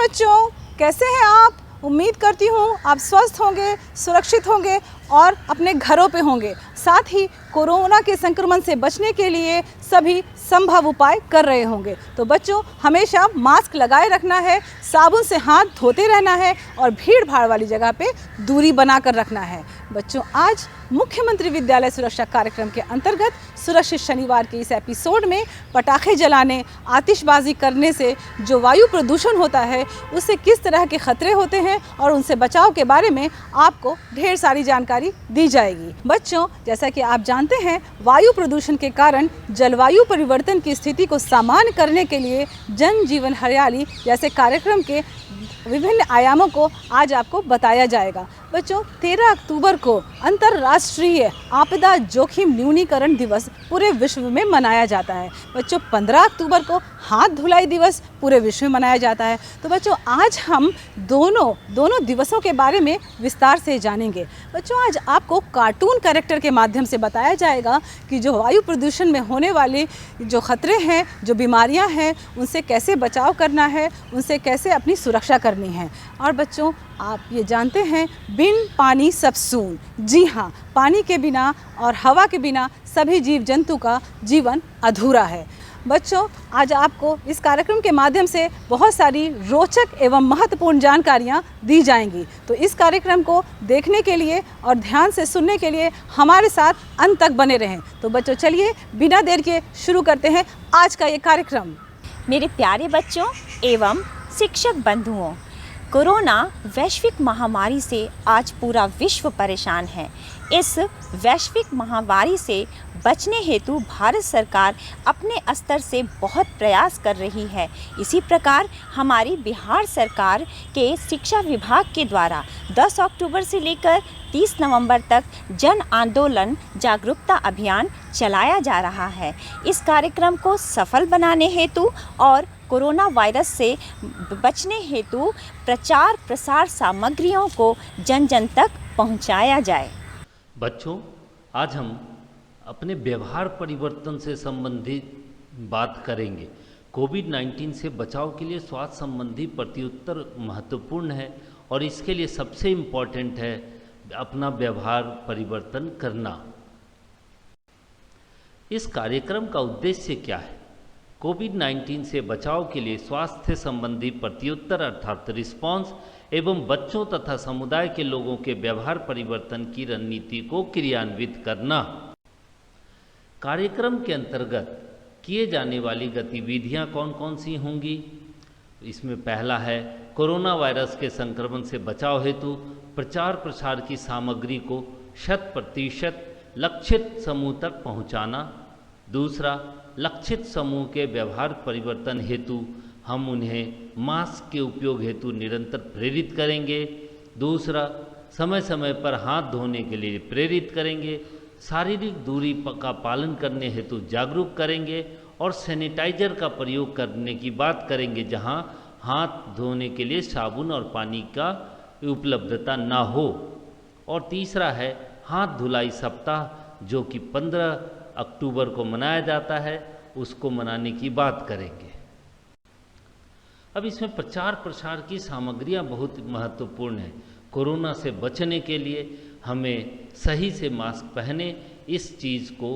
बच्चों, कैसे हैं आप? उम्मीद करती हूँ आप स्वस्थ होंगे, सुरक्षित होंगे और अपने घरों पे होंगे। साथ ही कोरोना के संक्रमण से बचने के लिए सभी संभव उपाय कर रहे होंगे। तो बच्चों, हमेशा मास्क लगाए रखना है, साबुन से हाथ धोते रहना है और भीड़ भाड़ वाली जगह पे दूरी बनाकर रखना है। बच्चों, आज मुख्यमंत्री विद्यालय सुरक्षा कार्यक्रम के अंतर्गत सुरक्षित शनिवार के इस एपिसोड में पटाखे जलाने, आतिशबाजी करने से जो वायु प्रदूषण होता है उससे किस तरह के खतरे होते हैं और उनसे बचाव के बारे में आपको ढेर सारी जानकारी दी जाएगी। बच्चों, जैसा कि आप जानते हैं, वायु प्रदूषण के कारण जलवायु परिवर्तन की स्थिति को सामान्य करने के लिए जन जीवन हरियाली जैसे कार्यक्रम के विभिन्न आयामों को आज आपको बताया जाएगा। बच्चों, 13 अक्टूबर को अंतर्राष्ट्रीय आपदा जोखिम न्यूनीकरण दिवस पूरे विश्व में मनाया जाता है। बच्चों, 15 अक्टूबर को हाथ धुलाई दिवस पूरे विश्व में मनाया जाता है। तो बच्चों, आज हम दोनों दिवसों के बारे में विस्तार से जानेंगे। बच्चों, आज आपको कार्टून कैरेक्टर के माध्यम से बताया जाएगा कि जो वायु प्रदूषण में होने वाले जो खतरे हैं, जो बीमारियां हैं, उनसे कैसे बचाव करना है, उनसे कैसे अपनी सुरक्षा करनी है। और बच्चों, आप ये जानते हैं, बिन पानी सब सून। जी हाँ, पानी के बिना और हवा के बिना सभी जीव जंतु का जीवन अधूरा है। बच्चों, आज आपको इस कार्यक्रम के माध्यम से बहुत सारी रोचक एवं महत्वपूर्ण जानकारियाँ दी जाएंगी। तो इस कार्यक्रम को देखने के लिए और ध्यान से सुनने के लिए हमारे साथ अंत तक बने रहें। तो बच्चों, चलिए बिना देर के शुरू करते हैं आज का ये कार्यक्रम। मेरे प्यारे बच्चों एवं शिक्षक बंधुओं, कोरोना वैश्विक महामारी से आज पूरा विश्व परेशान है। इस वैश्विक महामारी से बचने हेतु भारत सरकार अपने स्तर से बहुत प्रयास कर रही है। इसी प्रकार हमारी बिहार सरकार के शिक्षा विभाग के द्वारा 10 अक्टूबर से लेकर 30 नवंबर तक जन आंदोलन जागरूकता अभियान चलाया जा रहा है। इस कार्यक्रम को सफल बनाने हेतु और कोरोना वायरस से बचने हेतु प्रचार प्रसार सामग्रियों को जन जन तक पहुंचाया जाए। बच्चों, आज हम अपने व्यवहार परिवर्तन से संबंधित बात करेंगे। कोविड-19 से बचाव के लिए स्वास्थ्य संबंधी प्रत्युत्तर महत्वपूर्ण है और इसके लिए सबसे इम्पॉर्टेंट है अपना व्यवहार परिवर्तन करना। इस कार्यक्रम का उद्देश्य क्या है? कोविड-19 से बचाव के लिए स्वास्थ्य संबंधी प्रत्युत्तर अर्थात रिस्पॉन्स एवं बच्चों तथा समुदाय के लोगों के व्यवहार परिवर्तन की रणनीति को क्रियान्वित करना। कार्यक्रम के अंतर्गत किए जाने वाली गतिविधियां कौन कौन सी होंगी? इसमें पहला है कोरोना वायरस के संक्रमण से बचाव हेतु प्रचार प्रसार की सामग्री को 100% लक्षित समूह तक पहुंचाना। दूसरा, लक्षित समूह के व्यवहार परिवर्तन हेतु हम उन्हें मास्क के उपयोग हेतु निरंतर प्रेरित करेंगे। दूसरा, समय समय पर हाथ धोने के लिए प्रेरित करेंगे। शारीरिक दूरी का पालन करने हेतु जागरूक करेंगे और सैनिटाइजर का प्रयोग करने की बात करेंगे जहां हाथ धोने के लिए साबुन और पानी का उपलब्धता ना हो। और तीसरा है हाथ धुलाई सप्ताह, जो कि 15 अक्टूबर को मनाया जाता है, उसको मनाने की बात करेंगे। अब इसमें प्रचार प्रसार की सामग्रियां बहुत महत्वपूर्ण हैं। कोरोना से बचने के लिए हमें सही से मास्क पहने, इस चीज़ को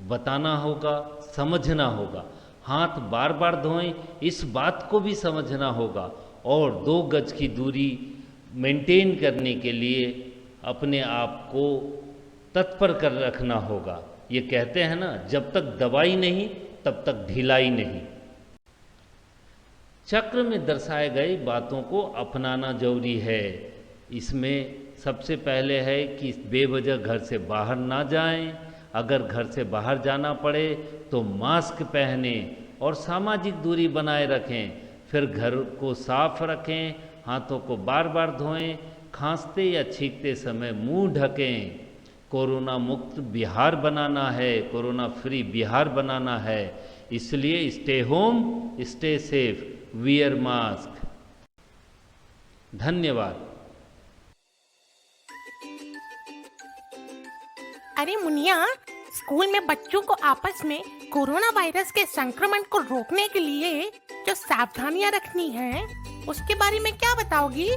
बताना होगा, समझना होगा। हाथ बार बार धोएं, इस बात को भी समझना होगा। और 2 गज की दूरी मेंटेन करने के लिए अपने आप को तत्पर कर रखना होगा। ये कहते हैं ना, जब तक दवाई नहीं तब तक ढिलाई नहीं। चक्र में दर्शाए गए बातों को अपनाना जरूरी है। इसमें सबसे पहले है कि बेवजह घर से बाहर ना जाएं। अगर घर से बाहर जाना पड़े तो मास्क पहने और सामाजिक दूरी बनाए रखें। फिर घर को साफ रखें, हाथों को बार बार धोएं, खांसते या छींकते समय मुंह ढकें। कोरोना मुक्त बिहार बनाना है, कोरोना फ्री बिहार बनाना है। इसलिए stay home, stay safe, wear mask. धन्यवाद। अरे मुनिया, स्कूल में बच्चों को आपस में कोरोना वायरस के संक्रमण को रोकने के लिए जो सावधानियां रखनी है उसके बारे में क्या बताओगी?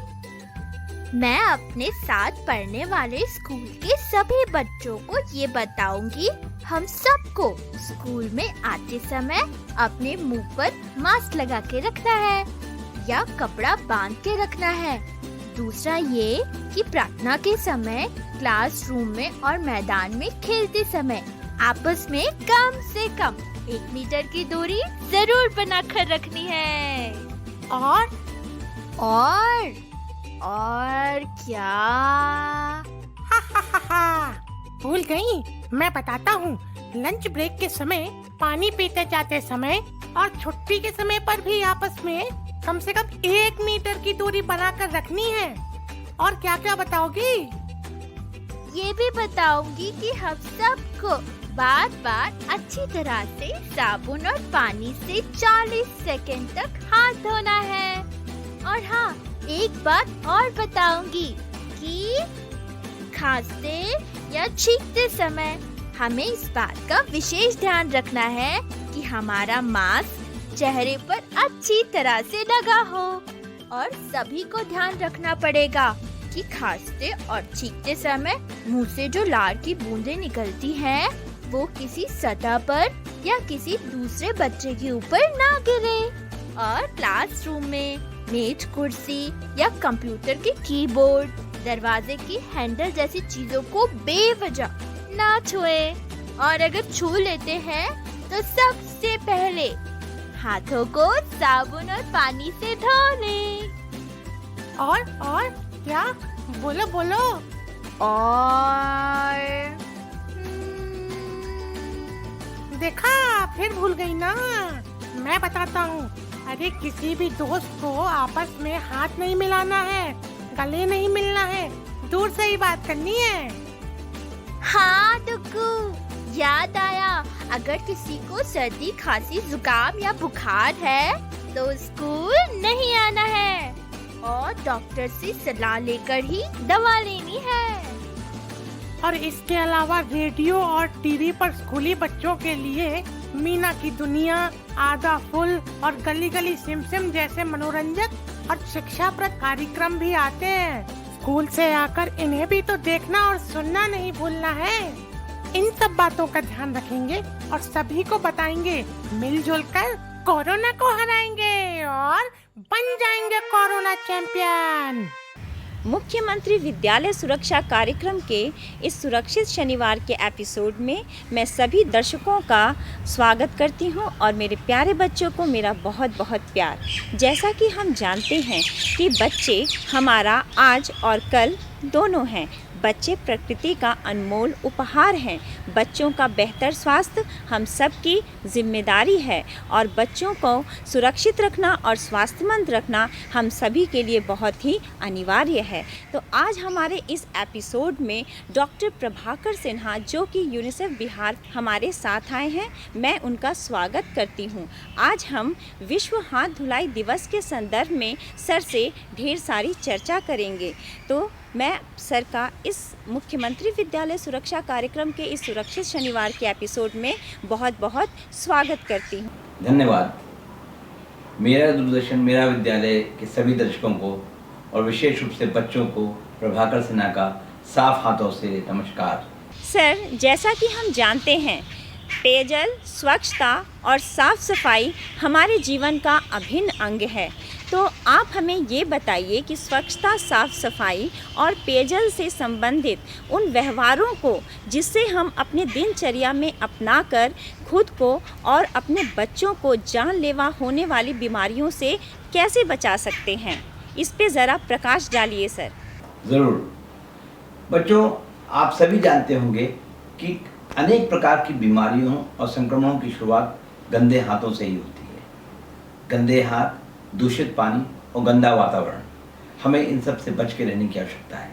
मैं अपने साथ पढ़ने वाले स्कूल के सभी बच्चों को ये बताऊंगी, हम सबको स्कूल में आते समय अपने मुंह पर मास्क लगा के रखना है या कपड़ा बांध के रखना है। दूसरा ये कि प्रार्थना के समय, क्लासरूम में और मैदान में खेलते समय आपस में कम से कम 1 मीटर की दूरी जरूर बनाकर रखनी है। और क्या? भूल गई, मैं बताता हूँ। लंच ब्रेक के समय, पानी पीते जाते समय और छुट्टी के समय पर भी आपस में कम से कम 1 मीटर की दूरी बनाकर रखनी है। और क्या क्या बताओगी? ये भी बताऊंगी कि हम सबको बार बार अच्छी तरह से साबुन और पानी से 40 सेकंड तक हाथ धोना है। और हाँ, एक बात और बताऊंगी कि खांसते या छींकते समय हमें इस बात का विशेष ध्यान रखना है कि हमारा मास्क चेहरे पर अच्छी तरह से लगा हो। और सभी को ध्यान रखना पड़ेगा कि खांसते और छींकते समय मुंह से जो लार की बूंदें निकलती हैं, वो किसी सतह पर या किसी दूसरे बच्चे के ऊपर ना गिरे। और क्लासरूम में मेज, कुर्सी या कंप्यूटर के कीबोर्ड, दरवाजे की हैंडल जैसी चीजों को बेवजह ना छुए। और अगर छू लेते हैं तो सबसे पहले हाथों को साबुन और पानी से धो लें। और क्या? बोलो बोलो। और देखा, फिर भूल गई ना। मैं बताता हूँ। अरे किसी भी दोस्त को आपस में हाथ नहीं मिलाना है, गले नहीं मिलना है, दूर से ही बात करनी है। हाँ डुक्कू, याद आया, अगर किसी को सर्दी, खांसी, जुकाम या बुखार है तो स्कूल नहीं आना है और डॉक्टर से सलाह लेकर ही दवा लेनी है। और इसके अलावा रेडियो और टीवी पर स्कूली बच्चों के लिए मीना की दुनिया, आधा फुल और गली गली सिम सिम जैसे मनोरंजक और शिक्षाप्रद कार्यक्रम भी आते हैं। स्कूल से आकर इन्हें भी तो देखना और सुनना नहीं भूलना है। इन सब बातों का ध्यान रखेंगे और सभी को बताएंगे। मिलजुल कर कोरोना को हराएंगे और बन जाएंगे कोरोना चैंपियन। मुख्यमंत्री विद्यालय सुरक्षा कार्यक्रम के इस सुरक्षित शनिवार के एपिसोड में मैं सभी दर्शकों का स्वागत करती हूं और मेरे प्यारे बच्चों को मेरा बहुत बहुत प्यार। जैसा कि हम जानते हैं कि बच्चे हमारा आज और कल दोनों हैं। बच्चे प्रकृति का अनमोल उपहार हैं। बच्चों का बेहतर स्वास्थ्य हम सब की जिम्मेदारी है और बच्चों को सुरक्षित रखना और स्वास्थ्यमंद रखना हम सभी के लिए बहुत ही अनिवार्य है। तो आज हमारे इस एपिसोड में डॉक्टर प्रभाकर सिन्हा, जो कि यूनिसेफ बिहार हमारे साथ आए हैं, मैं उनका स्वागत करती हूँ। आज हम विश्व हाथ धुलाई दिवस के संदर्भ में सर से ढेर सारी चर्चा करेंगे। तो मैं सर का इस मुख्यमंत्री विद्यालय सुरक्षा कार्यक्रम के इस सुरक्षित शनिवार के एपिसोड में बहुत बहुत स्वागत करती हूँ। धन्यवाद। मेरा दूरदर्शन मेरा विद्यालय के सभी दर्शकों को और विशेष रूप से बच्चों को प्रभाकर सिन्हा का साफ हाथों से नमस्कार। सर, जैसा कि हम जानते हैं, पेयजल, स्वच्छता और साफ सफाई हमारे जीवन का अभिन्न अंग है। तो आप हमें ये बताइए कि स्वच्छता, साफ सफाई और पेयजल से संबंधित उन व्यवहारों को जिससे हम अपने दिनचर्या में अपनाकर खुद को और अपने बच्चों को जानलेवा होने वाली बीमारियों से कैसे बचा सकते हैं, इस पे ज़रा प्रकाश डालिए सर। ज़रूर। बच्चों, आप सभी जानते होंगे कि अनेक प्रकार की बीमारियों और संक्रमणों की शुरुआत गंदे हाथों से ही होती है। गंदे हाथ, दूषित पानी और गंदा वातावरण, हमें इन सब से बच के रहने की आवश्यकता है।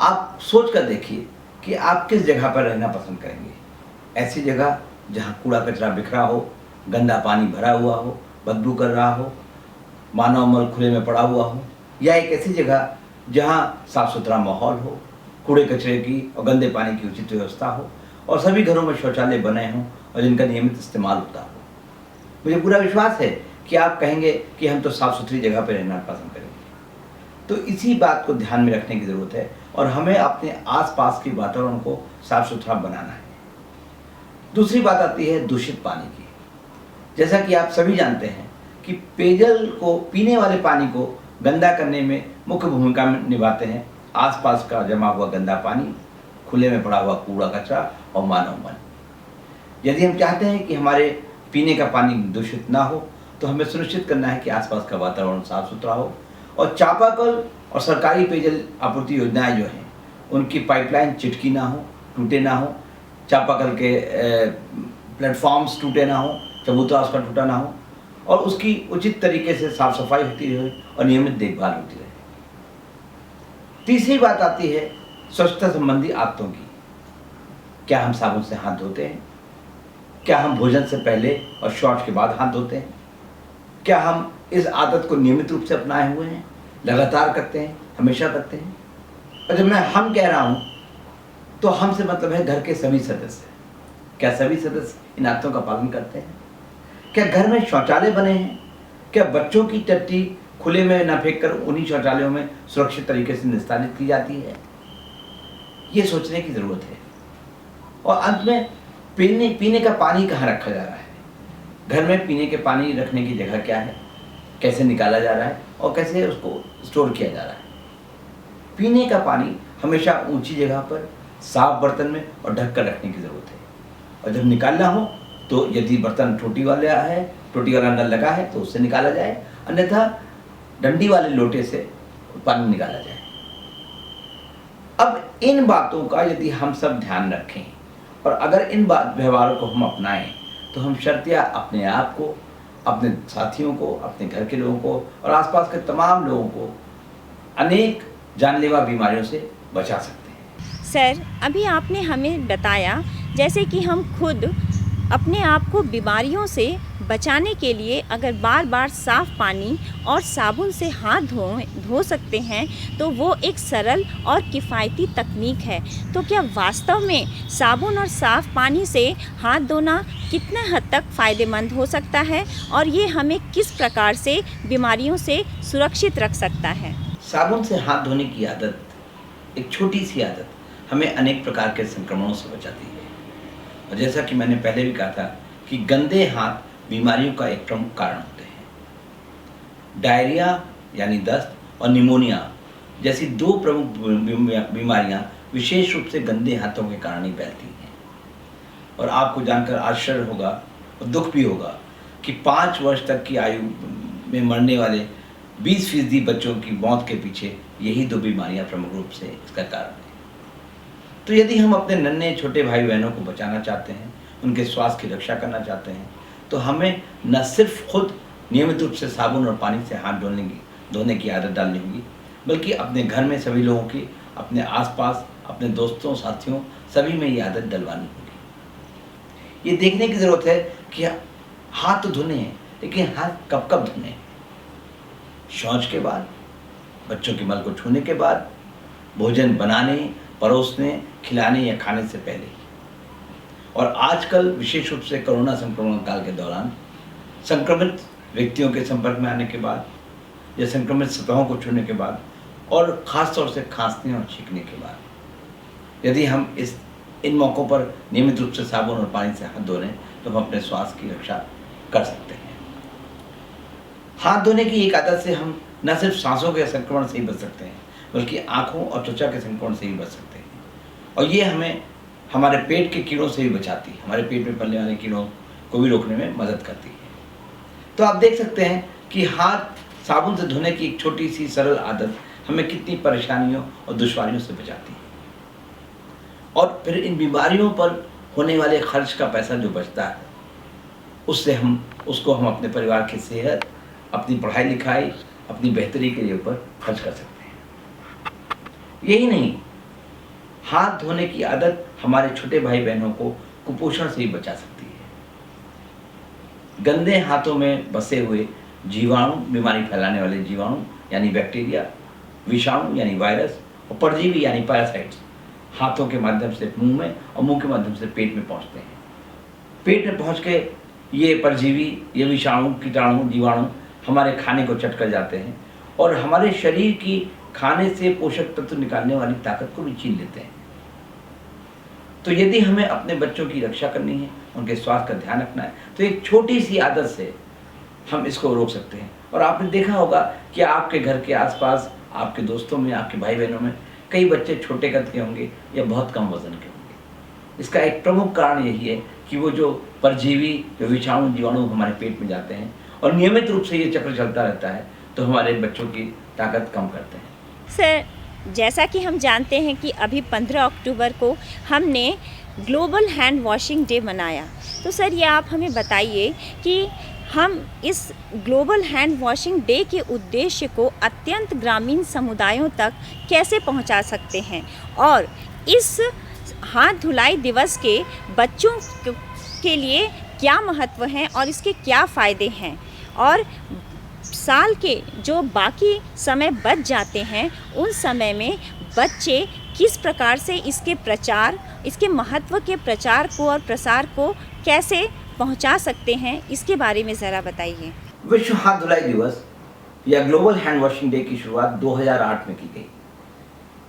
आप सोच कर देखिए कि आप किस जगह पर रहना पसंद करेंगे। ऐसी जगह जहां कूड़ा कचरा बिखरा हो, गंदा पानी भरा हुआ हो, बदबू कर रहा हो, मानव मल खुले में पड़ा हुआ हो, या एक ऐसी जगह जहां साफ सुथरा माहौल हो, कूड़े कचरे की और गंदे पानी की उचित व्यवस्था हो और सभी घरों में शौचालय बने हों और जिनका नियमित इस्तेमाल होता हो। मुझे पूरा विश्वास है कि आप कहेंगे कि हम तो साफ़ सुथरी जगह पर रहना पसंद करेंगे। तो इसी बात को ध्यान में रखने की ज़रूरत है और हमें अपने आसपास के वातावरण को साफ़ सुथरा बनाना है। दूसरी बात आती है दूषित पानी की। जैसा कि आप सभी जानते हैं कि पेयजल को, पीने वाले पानी को गंदा करने में मुख्य भूमिका निभाते हैं आसपास का जमा हुआ गंदा पानी, खुले में पड़ा हुआ कूड़ा कचरा और मानव मन। यदि हम चाहते हैं कि हमारे पीने का पानी दूषित ना हो तो हमें सुनिश्चित करना है कि आसपास का वातावरण साफ सुथरा हो और चापाकल और सरकारी पेयजल आपूर्ति योजनाएं जो हैं उनकी पाइपलाइन चिटकी ना हो, टूटे ना हो, चापाकल के प्लेटफॉर्म्स टूटे ना हो, चबूतरा उसका टूटा ना हो और उसकी उचित तरीके से साफ सफाई होती रहे और नियमित देखभाल होती रहे। तीसरी बात आती है स्वच्छता संबंधी आदतों की। क्या हम साबुन से हाथ धोते हैं? क्या हम भोजन से पहले और शौच के बाद हाथ धोते हैं? क्या हम इस आदत को नियमित रूप से अपनाए हुए हैं, लगातार करते हैं, हमेशा करते हैं? और जब मैं हम कह रहा हूँ तो हमसे मतलब है घर के सभी सदस्य। क्या सभी सदस्य इन आदतों का पालन करते हैं? क्या घर में शौचालय बने हैं? क्या बच्चों की टट्टी खुले में न फेंककर उन्हीं शौचालयों में सुरक्षित तरीके से निस्तारित की जाती है? ये सोचने की ज़रूरत है। और अंत में पीने का पानी कहाँ रखा जा रहा है? घर में पीने के पानी रखने की जगह क्या है, कैसे निकाला जा रहा है और कैसे उसको स्टोर किया जा रहा है? पीने का पानी हमेशा ऊंची जगह पर, साफ बर्तन में और ढक कर रखने की ज़रूरत है। और जब निकालना हो तो यदि बर्तन टोटी वाला नल लगा है तो उससे निकाला जाए, अन्यथा डंडी वाले लोटे से पानी निकाला जाए। अब इन बातों का यदि हम सब ध्यान रखें और अगर इन व्यवहारों को हम अपनाएं तो हम शर्तिया अपने आप को, अपने साथियों को, अपने घर के लोगों को और आसपास के तमाम लोगों को अनेक जानलेवा बीमारियों से बचा सकते हैं। सर, अभी आपने हमें बताया जैसे कि हम खुद अपने आप को बीमारियों से बचाने के लिए अगर बार बार साफ़ पानी और साबुन से हाथ धो सकते हैं तो वो एक सरल और किफ़ायती तकनीक है। तो क्या वास्तव में साबुन और साफ़ पानी से हाथ धोना कितना हद तक फ़ायदेमंद हो सकता है और ये हमें किस प्रकार से बीमारियों से सुरक्षित रख सकता है? साबुन से हाथ धोने की आदत, एक छोटी सी आदत, हमें अनेक प्रकार के संक्रमणों से बचाती है। और जैसा कि मैंने पहले भी कहा था कि गंदे हाथ बीमारियों का एक प्रमुख कारण होते हैं। डायरिया यानी दस्त और निमोनिया जैसी दो प्रमुख बीमारियां विशेष रूप से गंदे हाथों के कारण ही फैलती हैं। और आपको जानकर आश्चर्य होगा और दुख भी होगा कि 5 वर्ष तक की आयु में मरने वाले 20% बच्चों की मौत के पीछे यही 2 बीमारियां प्रमुख रूप से इसका कारण है। तो यदि हम अपने नन्हे छोटे भाई बहनों को बचाना चाहते हैं, उनके स्वास्थ्य की रक्षा करना चाहते हैं, तो हमें न सिर्फ खुद नियमित रूप से साबुन और पानी से हाथ धोने की आदत डालनी होगी, बल्कि अपने घर में सभी लोगों की, अपने आसपास, अपने दोस्तों साथियों सभी में ये आदत डलवानी होगी। ये देखने की ज़रूरत है कि हाथ तो धोने हैं, लेकिन हाथ कब कब धोने हैं? शौच के बाद, बच्चों के मल को छूने के बाद, भोजन बनाने, परोसने, खिलाने या खाने से पहले। और आजकल विशेष रूप से कोरोना संक्रमण काल के दौरान संक्रमित व्यक्तियों के संपर्क में आने के बाद या संक्रमित सतहों को छूने के बाद और ख़ास तौर से खांसने और छींकने के बाद यदि हम इन मौक़ों पर नियमित रूप से साबुन और पानी से हाथ धो लें तो हम अपने स्वास्थ्य की रक्षा कर सकते हैं। हाथ धोने की एक आदत से हम न सिर्फ सांसों के संक्रमण से ही बच सकते हैं, बल्कि आँखों और त्वचा के संक्रमण से भी बच सकते हैं। और ये हमें हमारे पेट के कीड़ों से भी बचाती है, हमारे पेट में पलने वाले कीड़ों को भी रोकने में मदद करती है। तो आप देख सकते हैं कि हाथ साबुन से धोने की एक छोटी सी सरल आदत हमें कितनी परेशानियों और दुश्वारियों से बचाती है। और फिर इन बीमारियों पर होने वाले खर्च का पैसा जो बचता है उसको हम अपने परिवार की सेहत, अपनी पढ़ाई लिखाई, अपनी बेहतरी के लिए ऊपर खर्च कर सकते हैं। यही नहीं, हाथ धोने की आदत हमारे छोटे भाई बहनों को कुपोषण से ही बचा सकती है। गंदे हाथों में बसे हुए जीवाणु, बीमारी फैलाने वाले जीवाणु यानी बैक्टीरिया, विषाणु यानी वायरस और परजीवी यानी पैरासाइट्स हाथों के माध्यम से मुंह में और मुंह के माध्यम से पेट में पहुंचते हैं। पेट में पहुंच के ये परजीवी, ये विषाणु, कीटाणु, जीवाणु हमारे खाने को चट कर जाते हैं और हमारे शरीर की खाने से पोषक तत्व निकालने वाली ताकत को भी छीन लेते हैं। तो यदि हमें अपने बच्चों की रक्षा करनी है, उनके स्वास्थ्य का ध्यान रखना है, तो एक छोटी सी आदत से हम इसको रोक सकते हैं। और आपने देखा होगा कि आपके घर के आसपास, आपके दोस्तों में, आपके भाई बहनों में कई बच्चे छोटे कद के होंगे या बहुत कम वजन के होंगे। इसका एक प्रमुख कारण यही है कि वो जो परजीवी, जो विषाणु, जीवाणु हमारे पेट में जाते हैं और नियमित रूप से ये चक्र चलता रहता है, तो हमारे बच्चों की ताकत कम करते हैं। सर, जैसा कि हम जानते हैं कि अभी 15 अक्टूबर को हमने ग्लोबल हैंड वॉशिंग डे मनाया, तो सर ये आप हमें बताइए कि हम इस ग्लोबल हैंड वॉशिंग डे के उद्देश्य को अत्यंत ग्रामीण समुदायों तक कैसे पहुंचा सकते हैं और इस हाथ धुलाई दिवस के बच्चों के लिए क्या महत्व है और इसके क्या फ़ायदे हैं, और साल के जो बाकी समय बच जाते हैं उन समय में बच्चे किस प्रकार से इसके प्रचार, इसके महत्व के प्रचार को और प्रसार को कैसे पहुंचा सकते हैं, इसके बारे में ज़रा बताइए। विश्व हाथ धुलाई दिवस या ग्लोबल हैंड वॉशिंग डे की शुरुआत 2008 में की गई।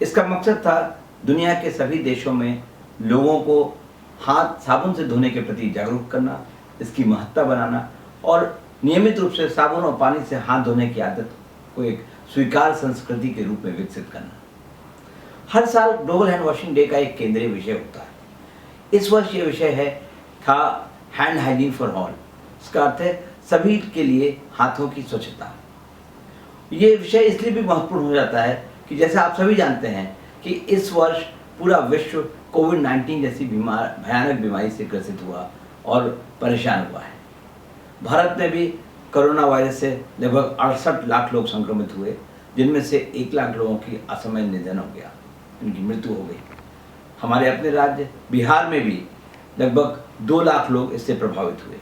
इसका मकसद था दुनिया के सभी देशों में लोगों को हाथ साबुन से धोने के प्रति जागरूक करना, इसकी महत्ता बनाना और नियमित रूप से साबुन और पानी से हाथ धोने की आदत को एक स्वीकार संस्कृति के रूप में विकसित करना। हर साल ग्लोबल हैंड वॉशिंग डे का एक केंद्रीय विषय होता है। इस वर्ष ये विषय था हैंड हाइजीन फॉर ऑल। इसका अर्थ है सभी के लिए हाथों की स्वच्छता। ये विषय इसलिए भी महत्वपूर्ण हो जाता है कि जैसा आप सभी जानते हैं कि इस वर्ष पूरा विश्व कोविड-19 जैसी भयानक बीमारी से ग्रसित हुआ और परेशान हुआ है। भारत में भी कोरोना वायरस से लगभग 68 लाख लोग संक्रमित हुए, जिनमें से 1 लाख लोगों की असमय निधन हो गया, उनकी मृत्यु हो गई। हमारे अपने राज्य बिहार में भी लगभग 2 लाख लोग इससे प्रभावित हुए।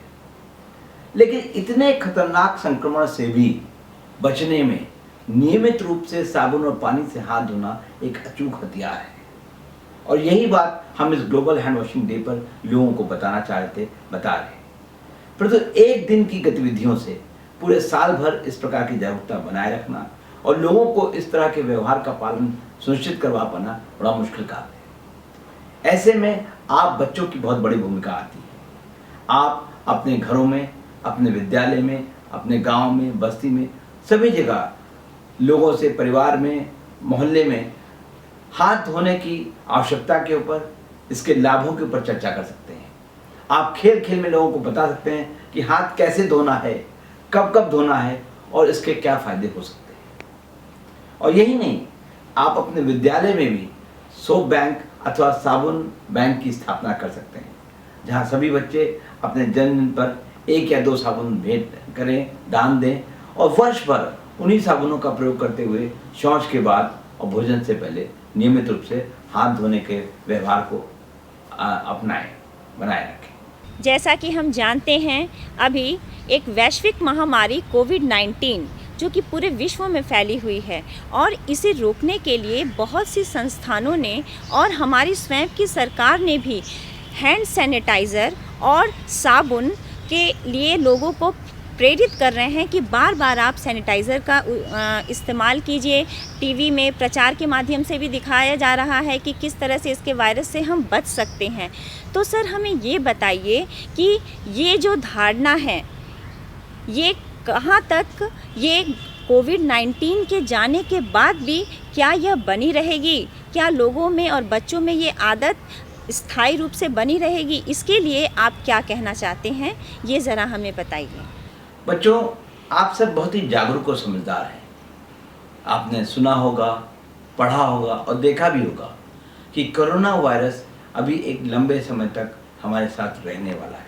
लेकिन इतने खतरनाक संक्रमण से भी बचने में नियमित रूप से साबुन और पानी से हाथ धोना एक अचूक हथियार है। और यही बात हम इस ग्लोबल हैंड वॉशिंग डे पर लोगों को बताना चाहते, बता रहे। परंतु एक दिन की गतिविधियों से पूरे साल भर इस प्रकार की जागरूकता बनाए रखना और लोगों को इस तरह के व्यवहार का पालन सुनिश्चित करवा पाना बड़ा मुश्किल काम है। ऐसे में आप बच्चों की बहुत बड़ी भूमिका आती है। आप अपने घरों में, अपने विद्यालय में, अपने गांव में, बस्ती में, सभी जगह लोगों से, परिवार में, मोहल्ले में हाथ धोने की आवश्यकता के ऊपर, इसके लाभों के ऊपर चर्चा कर सकते हैं। आप खेल खेल में लोगों को बता सकते हैं कि हाथ कैसे धोना है, कब कब धोना है और इसके क्या फायदे हो सकते हैं। और यही नहीं, आप अपने विद्यालय में भी सोप बैंक अथवा साबुन बैंक की स्थापना कर सकते हैं, जहां सभी बच्चे अपने जन्मदिन पर 1 या 2 साबुन भेंट करें, दान दें और वर्ष भर उन्हीं साबुनों का प्रयोग करते हुए शौच के बाद और भोजन से पहले नियमित रूप से हाथ धोने के व्यवहार को अपनाएं, बनाए रखें। जैसा कि हम जानते हैं, अभी एक वैश्विक महामारी कोविड-19 जो कि पूरे विश्व में फैली हुई है और इसे रोकने के लिए बहुत सी संस्थानों ने और हमारी स्वयं की सरकार ने भी हैंड सैनिटाइज़र और साबुन के लिए लोगों को प्रेरित कर रहे हैं कि बार बार आप सैनिटाइज़र का इस्तेमाल कीजिए। टीवी में प्रचार के माध्यम से भी दिखाया जा रहा है कि किस तरह से इसके वायरस से हम बच सकते हैं। तो सर हमें ये बताइए कि ये जो धारणा है ये कहाँ तक, ये कोविड-19 के जाने के बाद भी क्या यह बनी रहेगी? क्या लोगों में और बच्चों में ये आदत स्थायी रूप से बनी रहेगी? इसके लिए आप क्या कहना चाहते हैं, ये ज़रा हमें बताइए। बच्चों, आप सब बहुत ही जागरूक और समझदार हैं। आपने सुना होगा, पढ़ा होगा और देखा भी होगा कि कोरोना वायरस अभी एक लंबे समय तक हमारे साथ रहने वाला है।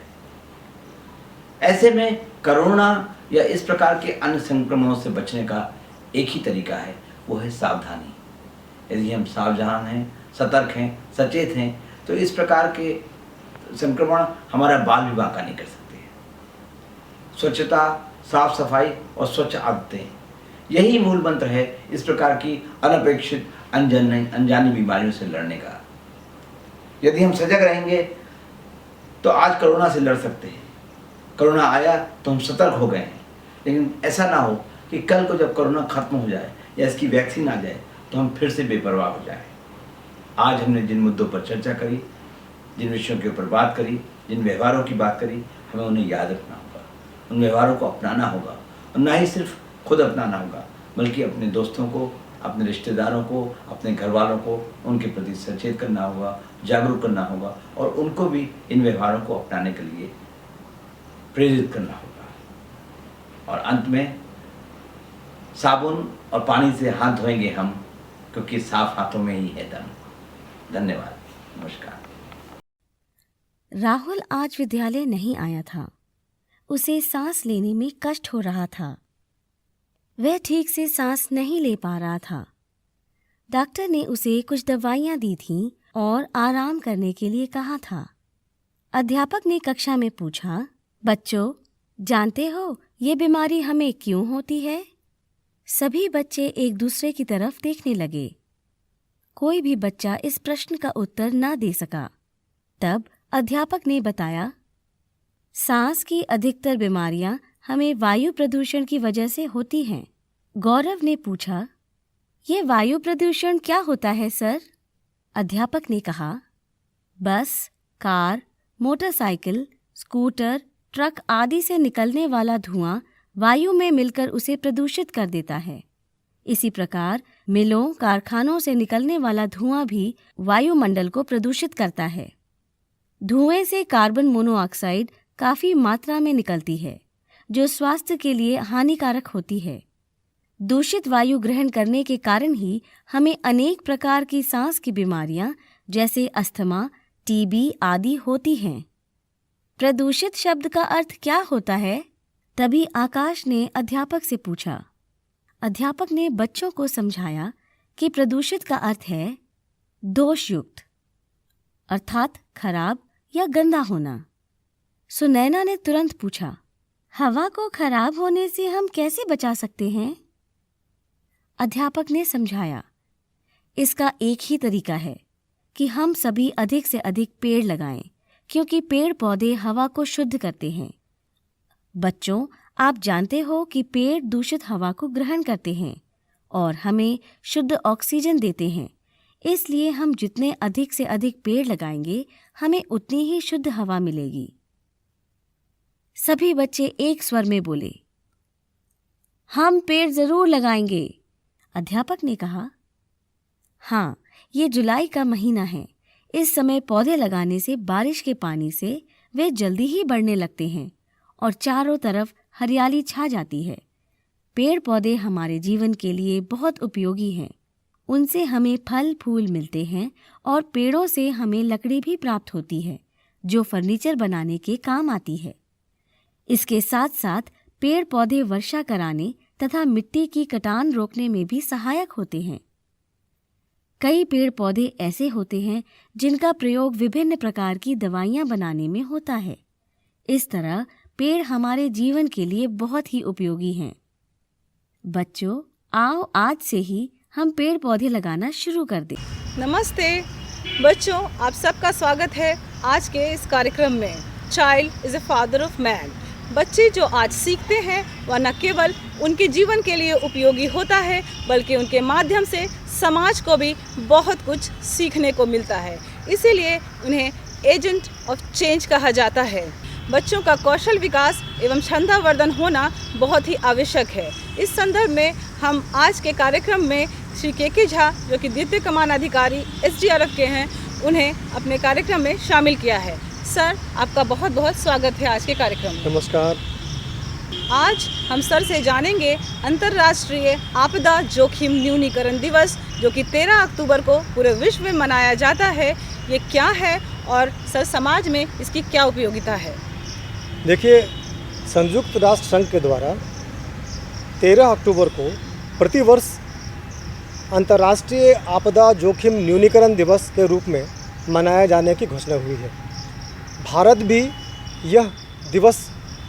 ऐसे में कोरोना या इस प्रकार के अन्य संक्रमणों से बचने का एक ही तरीका है, वो है सावधानी। यदि हम सावधान हैं, सतर्क हैं, सचेत हैं, तो इस प्रकार के संक्रमण हमारा बाल भी बांका नहीं कर सकते। स्वच्छता, साफ सफाई और स्वच्छ आदतें, यही मूल मंत्र है इस प्रकार की अनपेक्षित अनजानी बीमारियों से लड़ने का। यदि हम सजग रहेंगे तो आज कोरोना से लड़ सकते हैं, कोरोना आया तो हम सतर्क हो गए हैं, लेकिन ऐसा ना हो कि कल को जब कोरोना खत्म हो जाए या इसकी वैक्सीन आ जाए तो हम फिर से बेपरवाह हो जाएं। आज हमने जिन मुद्दों पर चर्चा करी, जिन विषयों के ऊपर बात करी, जिन व्यवहारों की बात करी, हमें उन्हें याद रखना होगा, उन व्यवहारों को अपनाना होगा, और ना ही सिर्फ खुद अपनाना होगा बल्कि अपने दोस्तों को, अपने रिश्तेदारों को, अपने घर वालों को उनके प्रति सचेत करना होगा, जागरूक करना होगा और उनको भी इन व्यवहारों को अपनाने के लिए प्रेरित करना होगा। और अंत में साबुन और पानी से हाथ धोएंगे हम, क्योंकि साफ हाथों में ही है दम। धन्यवाद, नमस्कार। राहुल आज विद्यालय नहीं आया था। उसे सांस लेने में कष्ट हो रहा था। वह ठीक से सांस नहीं ले पा रहा था। डॉक्टर ने उसे कुछ दवाइयां दी थीं और आराम करने के लिए कहा था। अध्यापक ने कक्षा में पूछा, बच्चों, जानते हो ये बीमारी हमें क्यों होती है? सभी बच्चे एक दूसरे की तरफ देखने लगे। कोई भी बच्चा इस प्रश्न का उत्तर न दे सका। तब अध्यापक ने बताया, सांस की अधिकतर बीमारियां हमें वायु प्रदूषण की वजह से होती हैं। गौरव ने पूछा, ये वायु प्रदूषण क्या होता है सर? अध्यापक ने कहा, बस, कार, मोटरसाइकिल, स्कूटर, ट्रक आदि से निकलने वाला धुआं वायु में मिलकर उसे प्रदूषित कर देता है। इसी प्रकार मिलों, कारखानों से निकलने वाला धुआं भी वायुमंडल को प्रदूषित करता है। धुएं से कार्बन मोनोऑक्साइड काफी मात्रा में निकलती है, जो स्वास्थ्य के लिए हानिकारक होती है। दूषित वायु ग्रहण करने के कारण ही हमें अनेक प्रकार की सांस की बीमारियां जैसे अस्थमा, टीबी आदि होती हैं। प्रदूषित शब्द का अर्थ क्या होता है? तभी आकाश ने अध्यापक से पूछा। अध्यापक ने बच्चों को समझाया कि प्रदूषित का अर्थ है दोषयुक्त, अर्थात खराब या गंदा होना। सुनैना ने तुरंत पूछा, हवा को खराब होने से हम कैसे बचा सकते हैं? अध्यापक ने समझाया, इसका एक ही तरीका है कि हम सभी अधिक से अधिक पेड़ लगाएं, क्योंकि पेड़ पौधे हवा को शुद्ध करते हैं। बच्चों, आप जानते हो कि पेड़ दूषित हवा को ग्रहण करते हैं और हमें शुद्ध ऑक्सीजन देते हैं। इसलिए हम जितने अधिक से अधिक पेड़ लगाएंगे, हमें उतनी ही शुद्ध हवा मिलेगी। सभी बच्चे एक स्वर में बोले, हम पेड़ जरूर लगाएंगे। अध्यापक ने कहा, हाँ, ये जुलाई का महीना है। इस समय पौधे लगाने से बारिश के पानी से वे जल्दी ही बढ़ने लगते हैं और चारों तरफ हरियाली छा जाती है। पेड़ पौधे हमारे जीवन के लिए बहुत उपयोगी हैं। उनसे हमें फल फूल मिलते हैं और पेड़ों से हमें लकड़ी भी प्राप्त होती है, जो फर्नीचर बनाने के काम आती है। इसके साथ साथ पेड़ पौधे वर्षा कराने तथा मिट्टी की कटान रोकने में भी सहायक होते हैं। कई पेड़ पौधे ऐसे होते हैं जिनका प्रयोग विभिन्न प्रकार की दवाइयां बनाने में होता है। इस तरह पेड़ हमारे जीवन के लिए बहुत ही उपयोगी हैं। बच्चों, आओ आज से ही हम पेड़ पौधे लगाना शुरू कर दें। नमस्ते बच्चों, आप सबका स्वागत है आज के इस कार्यक्रम में child is a father of man. बच्चे जो आज सीखते हैं वह न केवल उनके जीवन के लिए उपयोगी होता है, बल्कि उनके माध्यम से समाज को भी बहुत कुछ सीखने को मिलता है। इसीलिए उन्हें एजेंट ऑफ चेंज कहा जाता है। बच्चों का कौशल विकास एवं क्षमतावर्धन होना बहुत ही आवश्यक है। इस संदर्भ में हम आज के कार्यक्रम में श्री के झा, जो कि द्वितीय कमान अधिकारी SDRF के हैं, उन्हें अपने कार्यक्रम में शामिल किया है। सर, आपका बहुत बहुत स्वागत है आज के कार्यक्रम में। नमस्कार। आज हम सर से जानेंगे अंतर्राष्ट्रीय आपदा जोखिम न्यूनीकरण दिवस, जो कि 13 अक्टूबर को पूरे विश्व में मनाया जाता है। ये क्या है और सर समाज में इसकी क्या उपयोगिता है? देखिए, संयुक्त राष्ट्र संघ के द्वारा 13 अक्टूबर को प्रतिवर्ष अंतर्राष्ट्रीय आपदा जोखिम न्यूनीकरण दिवस के रूप में मनाए जाने की घोषणा हुई है। भारत भी यह दिवस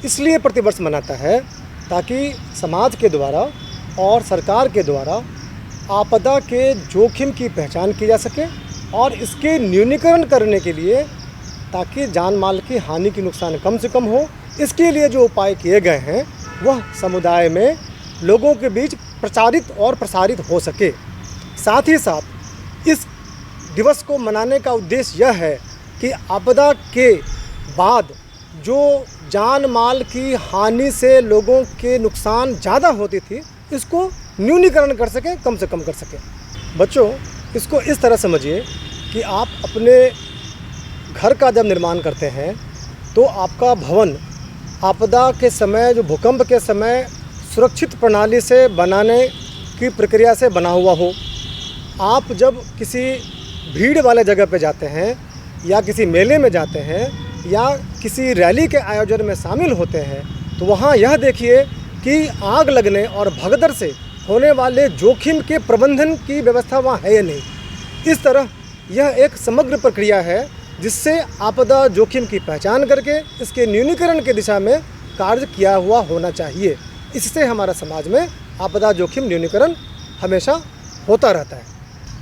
इसलिए प्रतिवर्ष मनाता है ताकि समाज के द्वारा और सरकार के द्वारा आपदा के जोखिम की पहचान की जा सके और इसके न्यूनीकरण करने के लिए, ताकि जान माल की हानि की नुकसान कम से कम हो इसके लिए जो उपाय किए गए हैं वह समुदाय में लोगों के बीच प्रचारित और प्रसारित हो सके। साथ ही साथ इस दिवस को मनाने का उद्देश्य यह है कि आपदा के बाद जो जान माल की हानि से लोगों के नुकसान ज़्यादा होती थी, इसको न्यूनीकरण कर सकें, कम से कम कर सकें। बच्चों, इसको इस तरह समझिए कि आप अपने घर का जब निर्माण करते हैं तो आपका भवन आपदा के समय, जो भूकंप के समय सुरक्षित प्रणाली से बनाने की प्रक्रिया से बना हुआ हो। आप जब किसी भीड़ वाले जगह पे जाते हैं या किसी मेले में जाते हैं या किसी रैली के आयोजन में शामिल होते हैं तो वहाँ यह देखिए कि आग लगने और भगदड़ से होने वाले जोखिम के प्रबंधन की व्यवस्था वहाँ है या नहीं। इस तरह यह एक समग्र प्रक्रिया है जिससे आपदा जोखिम की पहचान करके इसके न्यूनीकरण की दिशा में कार्य किया हुआ होना चाहिए। इससे हमारा समाज में आपदा जोखिम न्यूनीकरण हमेशा होता रहता है।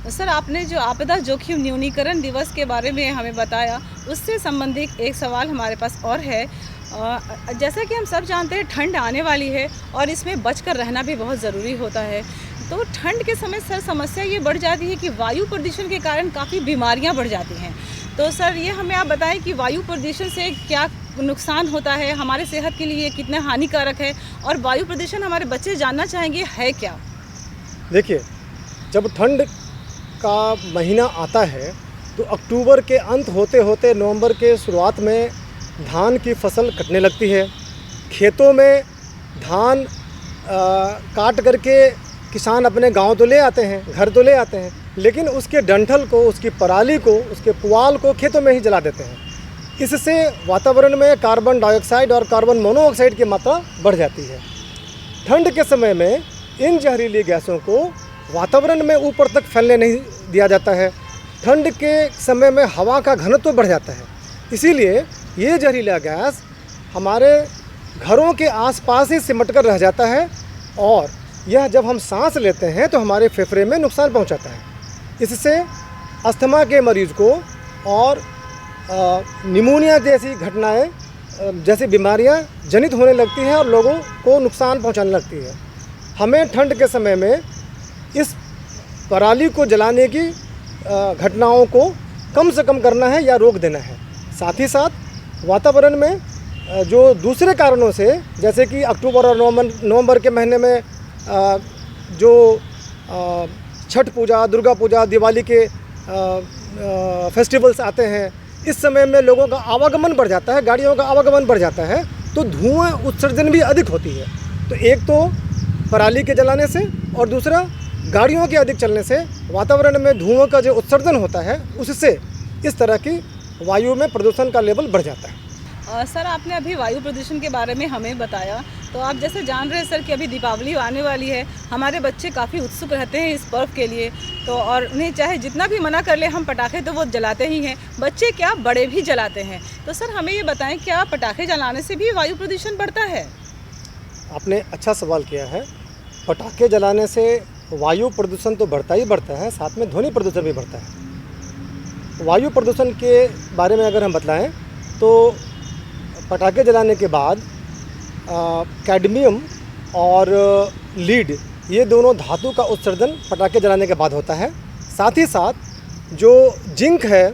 सर, आपने जो आपदा जोखिम न्यूनीकरण दिवस के बारे में हमें बताया, उससे संबंधित एक सवाल हमारे पास और है। जैसा कि हम सब जानते हैं ठंड आने वाली है और इसमें बचकर रहना भी बहुत ज़रूरी होता है। तो ठंड के समय सर समस्या ये बढ़ जाती है कि वायु प्रदूषण के कारण काफ़ी बीमारियां बढ़ जाती हैं। तो सर ये हमें आप बताएं कि वायु प्रदूषण से क्या नुकसान होता है, हमारे सेहत के लिए कितना हानिकारक है, और वायु प्रदूषण हमारे बच्चे जानना चाहेंगे है क्या। देखिए, जब ठंड का महीना आता है तो अक्टूबर के अंत होते होते नवंबर के शुरुआत में धान की फसल कटने लगती है। खेतों में धान काट करके किसान अपने गांव तो ले आते हैं, घर तो ले आते हैं, लेकिन उसके डंठल को, उसकी पराली को, उसके पुआल को खेतों में ही जला देते हैं। इससे वातावरण में कार्बन डाइऑक्साइड और कार्बन मोनोऑक्साइड की मात्रा बढ़ जाती है। ठंड के समय में इन जहरीली गैसों को वातावरण में ऊपर तक फैलने नहीं दिया जाता है। ठंड के समय में हवा का घनत्व बढ़ जाता है, इसीलिए ये जहरीला गैस हमारे घरों के आसपास ही सिमट कर रह जाता है और यह जब हम सांस लेते हैं तो हमारे फेफड़े में नुकसान पहुंचाता है। इससे अस्थमा के मरीज़ को और निमोनिया जैसी घटनाएं, जैसी बीमारियां जनित होने लगती हैं और लोगों को नुकसान पहुंचाने लगती है। हमें ठंड के समय में इस पराली को जलाने की घटनाओं को कम से कम करना है या रोक देना है। साथ ही साथ वातावरण में जो दूसरे कारणों से, जैसे कि अक्टूबर और नवंबर के महीने में जो छठ पूजा, दुर्गा पूजा, दिवाली के फेस्टिवल्स आते हैं, इस समय में लोगों का आवागमन बढ़ जाता है, गाड़ियों का आवागमन बढ़ जाता है, तो धुआं उत्सर्जन भी अधिक होती है। तो एक तो पराली के जलाने से और दूसरा गाड़ियों के अधिक चलने से वातावरण में धुआं का जो उत्सर्जन होता है, उससे इस तरह की वायु में प्रदूषण का लेवल बढ़ जाता है। सर, आपने अभी वायु प्रदूषण के बारे में हमें बताया, तो आप जैसे जान रहे हैं सर कि अभी दीपावली आने वाली है। हमारे बच्चे काफ़ी उत्सुक रहते हैं इस पर्व के लिए, तो और उन्हें चाहे जितना भी मना कर ले हम पटाखे तो वो जलाते ही हैं, बच्चे क्या बड़े भी जलाते हैं। तो सर हमें ये बताएं, क्या पटाखे जलाने से भी वायु प्रदूषण बढ़ता है? आपने अच्छा सवाल किया है। पटाखे जलाने से वायु प्रदूषण तो बढ़ता ही बढ़ता है, साथ में ध्वनि प्रदूषण भी बढ़ता है। वायु प्रदूषण के बारे में अगर हम बतलाएं तो पटाखे जलाने के बाद कैडमियम और लीड, ये दोनों धातु का उत्सर्जन पटाखे जलाने के बाद होता है। साथ ही साथ जो जिंक है,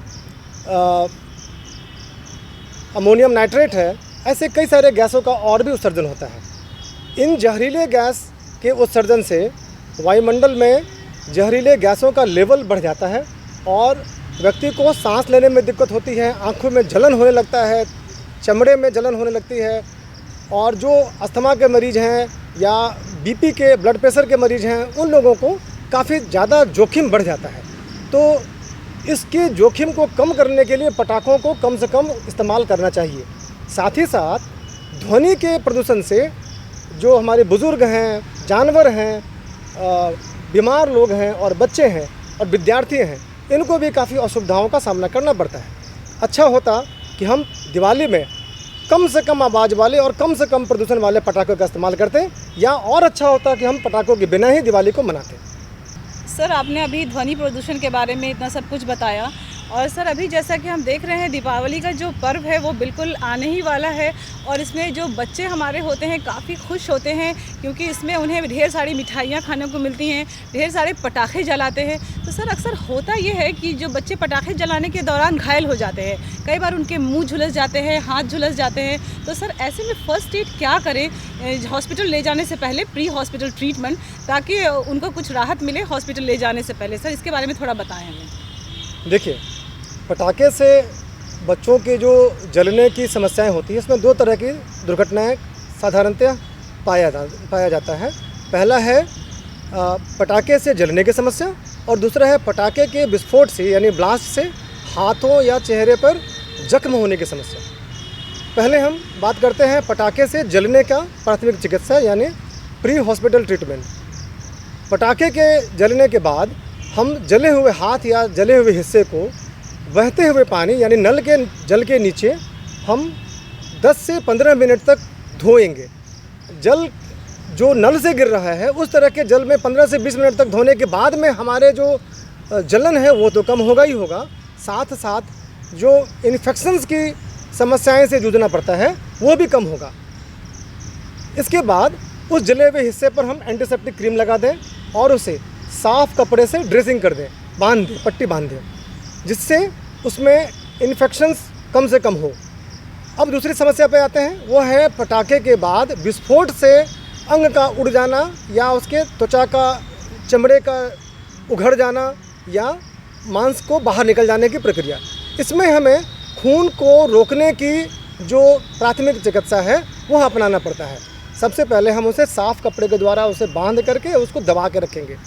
अमोनियम नाइट्रेट है, ऐसे कई सारे गैसों का और भी उत्सर्जन होता है। इन जहरीले गैस के उत्सर्जन से वायुमंडल में जहरीले गैसों का लेवल बढ़ जाता है और व्यक्ति को सांस लेने में दिक्कत होती है, आँखों में जलन होने लगता है, चमड़े में जलन होने लगती है, और जो अस्थमा के मरीज़ हैं या बीपी के, ब्लड प्रेशर के मरीज़ हैं, उन लोगों को काफ़ी ज़्यादा जोखिम बढ़ जाता है। तो इसके जोखिम को कम करने के लिए पटाखों को कम से कम इस्तेमाल करना चाहिए। साथ ही साथ ध्वनि के प्रदूषण से जो हमारे बुज़ुर्ग हैं, जानवर हैं, बीमार लोग हैं और बच्चे हैं और विद्यार्थी हैं, इनको भी काफ़ी असुविधाओं का सामना करना पड़ता है। अच्छा होता कि हम दिवाली में कम से कम आवाज़ वाले और कम से कम प्रदूषण वाले पटाखों का इस्तेमाल करते हैं, या और अच्छा होता कि हम पटाखों के बिना ही दिवाली को मनाते हैं। सर, आपने अभी ध्वनि प्रदूषण के बारे में इतना सब कुछ बताया, और सर अभी जैसा कि हम देख रहे हैं दीपावली का जो पर्व है वो बिल्कुल आने ही वाला है और इसमें जो बच्चे हमारे होते हैं काफ़ी खुश होते हैं क्योंकि इसमें उन्हें ढेर सारी मिठाइयाँ खाने को मिलती हैं, ढेर सारे पटाखे जलाते हैं। तो सर अक्सर होता ये है कि जो बच्चे पटाखे जलाने के दौरान घायल हो जाते हैं, कई बार उनके मुँह झुलस जाते हैं, हाथ झुलस जाते हैं। तो सर ऐसे में फर्स्ट एड क्या करें हॉस्पिटल ले जाने से पहले, प्री हॉस्पिटल ट्रीटमेंट, ताकि उनको कुछ राहत मिले हॉस्पिटल ले जाने से पहले? सर इसके बारे में थोड़ा बताएं हमें। देखिए, पटाखे से बच्चों के जो जलने की समस्याएं होती हैं, इसमें दो तरह की दुर्घटनाएं साधारणतः पाया जाता है। पहला है पटाखे से जलने की समस्या और दूसरा है पटाखे के विस्फोट से यानी ब्लास्ट से हाथों या चेहरे पर जख्म होने की समस्या। पहले हम बात करते हैं पटाखे से जलने का प्राथमिक चिकित्सा यानी प्री हॉस्पिटल ट्रीटमेंट। पटाखे के जलने के बाद हम जले हुए हाथ या जले हुए हिस्से को बहते हुए पानी यानी नल के जल के नीचे हम 10 से 15 मिनट तक धोएंगे। जल जो नल से गिर रहा है उस तरह के जल में 15 से 20 मिनट तक धोने के बाद में हमारे जो जलन है वो तो कम होगा ही होगा, साथ साथ जो इन्फेक्शंस की समस्याएं से जूझना पड़ता है वो भी कम होगा। इसके बाद उस जले हुए हिस्से पर हम एंटीसेप्टिक क्रीम लगा दें और उसे साफ़ कपड़े से ड्रेसिंग कर दें, बांध दें, पट्टी बांध दें, जिससे उसमें इन्फेक्शंस कम से कम हो। अब दूसरी समस्या पे आते हैं, वो है पटाखे के बाद विस्फोट से अंग का उड़ जाना या उसके त्वचा का, चमड़े का उघड़ जाना या मांस को बाहर निकल जाने की प्रक्रिया। इसमें हमें खून को रोकने की जो प्राथमिक चिकित्सा है वह अपनाना पड़ता है। सबसे पहले हम उसे साफ़ कपड़े के द्वारा उसे बांध करके उसको दबा के रखेंगे।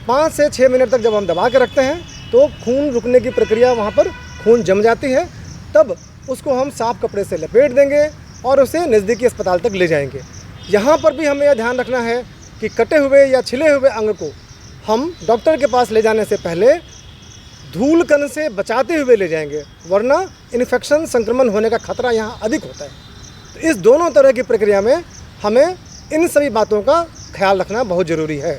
5 से 6 मिनट तक जब हम दबा के रखते हैं तो खून रुकने की प्रक्रिया, वहाँ पर खून जम जाती है, तब उसको हम साफ़ कपड़े से लपेट देंगे और उसे नज़दीकी अस्पताल तक ले जाएंगे। यहाँ पर भी हमें यह ध्यान रखना है कि कटे हुए या छिले हुए अंग को हम डॉक्टर के पास ले जाने से पहले धूल कण से बचाते हुए ले जाएंगे, वरना इन्फेक्शन, संक्रमण होने का खतरा यहाँ अधिक होता है। तो इस दोनों तरह की प्रक्रिया में हमें इन सभी बातों का ख्याल रखना बहुत ज़रूरी है।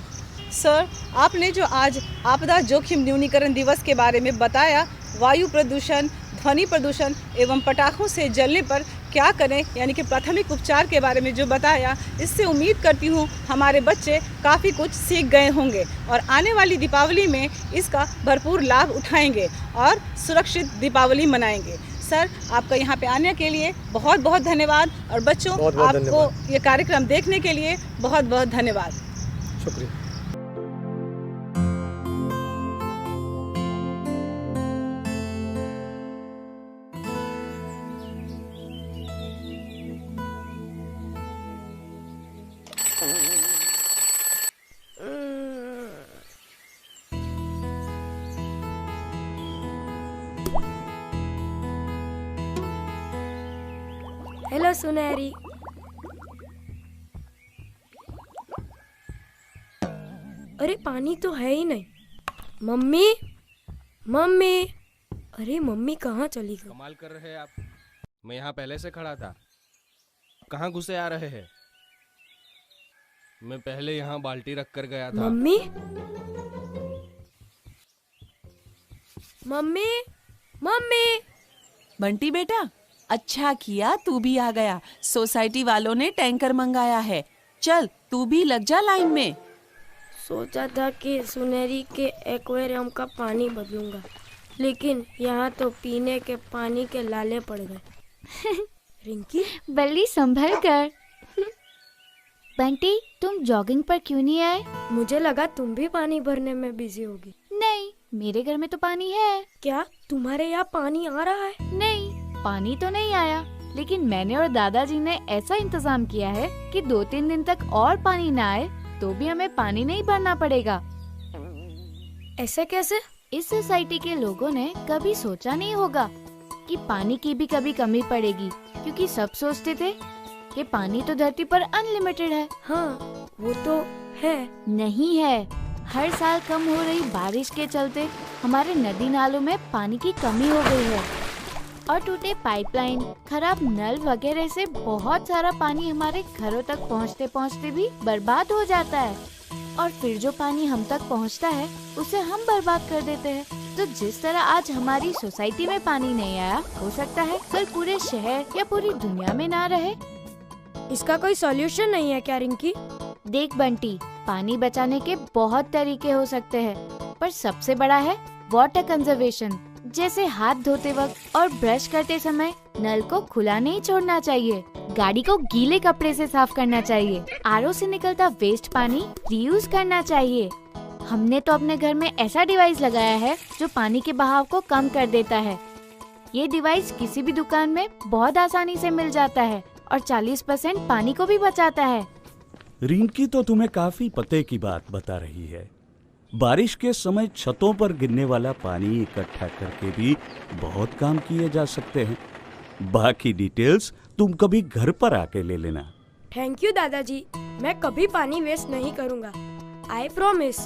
सर आपने जो आज आपदा जोखिम न्यूनीकरण दिवस के बारे में बताया, वायु प्रदूषण, ध्वनि प्रदूषण एवं पटाखों से जलने पर क्या करें यानी कि प्राथमिक उपचार के बारे में जो बताया, इससे उम्मीद करती हूँ हमारे बच्चे काफ़ी कुछ सीख गए होंगे और आने वाली दीपावली में इसका भरपूर लाभ उठाएंगे और सुरक्षित दीपावली मनाएंगे। सर आपका यहाँ पे आने के लिए बहुत बहुत धन्यवाद और बच्चों आपको ये कार्यक्रम देखने के लिए बहुत बहुत धन्यवाद। शुक्रिया। हेलो सुनहरी। अरे पानी तो है ही नहीं। मम्मी, मम्मी, अरे मम्मी कहाँ चली गई? कमाल कर रहे हैं आप, मैं यहाँ पहले से खड़ा था, कहाँ घुसे आ रहे हैं? मैं पहले यहाँ बाल्टी रख कर गया था। Mummy, mummy, mummy. बंटी बेटा, अच्छा किया तू भी आ गया। सोसाइटी वालों ने टैंकर मंगाया है, चल तू भी लग जा लाइन में। सोचा था कि सुनहरी के एक्वेरियम का पानी बदलूंगा, लेकिन यहाँ तो पीने के पानी के लाले पड़ गए। रिंकी, बल्ली संभल कर। बंटी तुम जॉगिंग पर क्यों नहीं आए? मुझे लगा तुम भी पानी भरने में बिजी होगी। नहीं, मेरे घर में तो पानी है। क्या तुम्हारे यहाँ पानी आ रहा है? नहीं, पानी तो नहीं आया, लेकिन मैंने और दादाजी ने ऐसा इंतजाम किया है कि 2-3 दिन तक और पानी ना आए तो भी हमें पानी नहीं भरना पड़ेगा। ऐसे कैसे? इस सोसाइटी के लोगों ने कभी सोचा नहीं होगा कि पानी की भी कभी कमी पड़ेगी, क्योंकि सब सोचते थे कि पानी तो धरती पर अनलिमिटेड है। हाँ, वो तो है। नहीं है, हर साल कम हो रही बारिश के चलते हमारे नदी नालों में पानी की कमी हो गई है और टूटे पाइपलाइन, खराब नल वगैरह से बहुत सारा पानी हमारे घरों तक पहुंचते पहुंचते भी बर्बाद हो जाता है और फिर जो पानी हम तक पहुंचता है उसे हम बर्बाद कर देते हैं। तो जिस तरह आज हमारी सोसाइटी में पानी नहीं आया, हो सकता है कल पूरे शहर या पूरी दुनिया में ना रहे। इसका कोई सॉल्यूशन नहीं है क्या रिंकी? देख बंटी, पानी बचाने के बहुत तरीके हो सकते हैं, पर सबसे बड़ा है वाटर कंजर्वेशन। जैसे हाथ धोते वक्त और ब्रश करते समय नल को खुला नहीं छोड़ना चाहिए, गाड़ी को गीले कपड़े से साफ करना चाहिए, आरओ से निकलता वेस्ट पानी रीयूज करना चाहिए। हमने तो अपने घर में ऐसा डिवाइस लगाया है जो पानी के बहाव को कम कर देता है। ये डिवाइस किसी भी दुकान में बहुत आसानी से मिल जाता है और 40% पानी को भी बचाता है। रिंकी तो तुम्हें काफी पते की बात बता रही है। बारिश के समय छतों पर गिरने वाला पानी इकट्ठा करके भी बहुत काम किए जा सकते हैं। बाकी डिटेल्स तुम कभी घर पर आके ले लेना। थैंक यू दादाजी, मैं कभी पानी वेस्ट नहीं करूँगा, आई प्रॉमिस।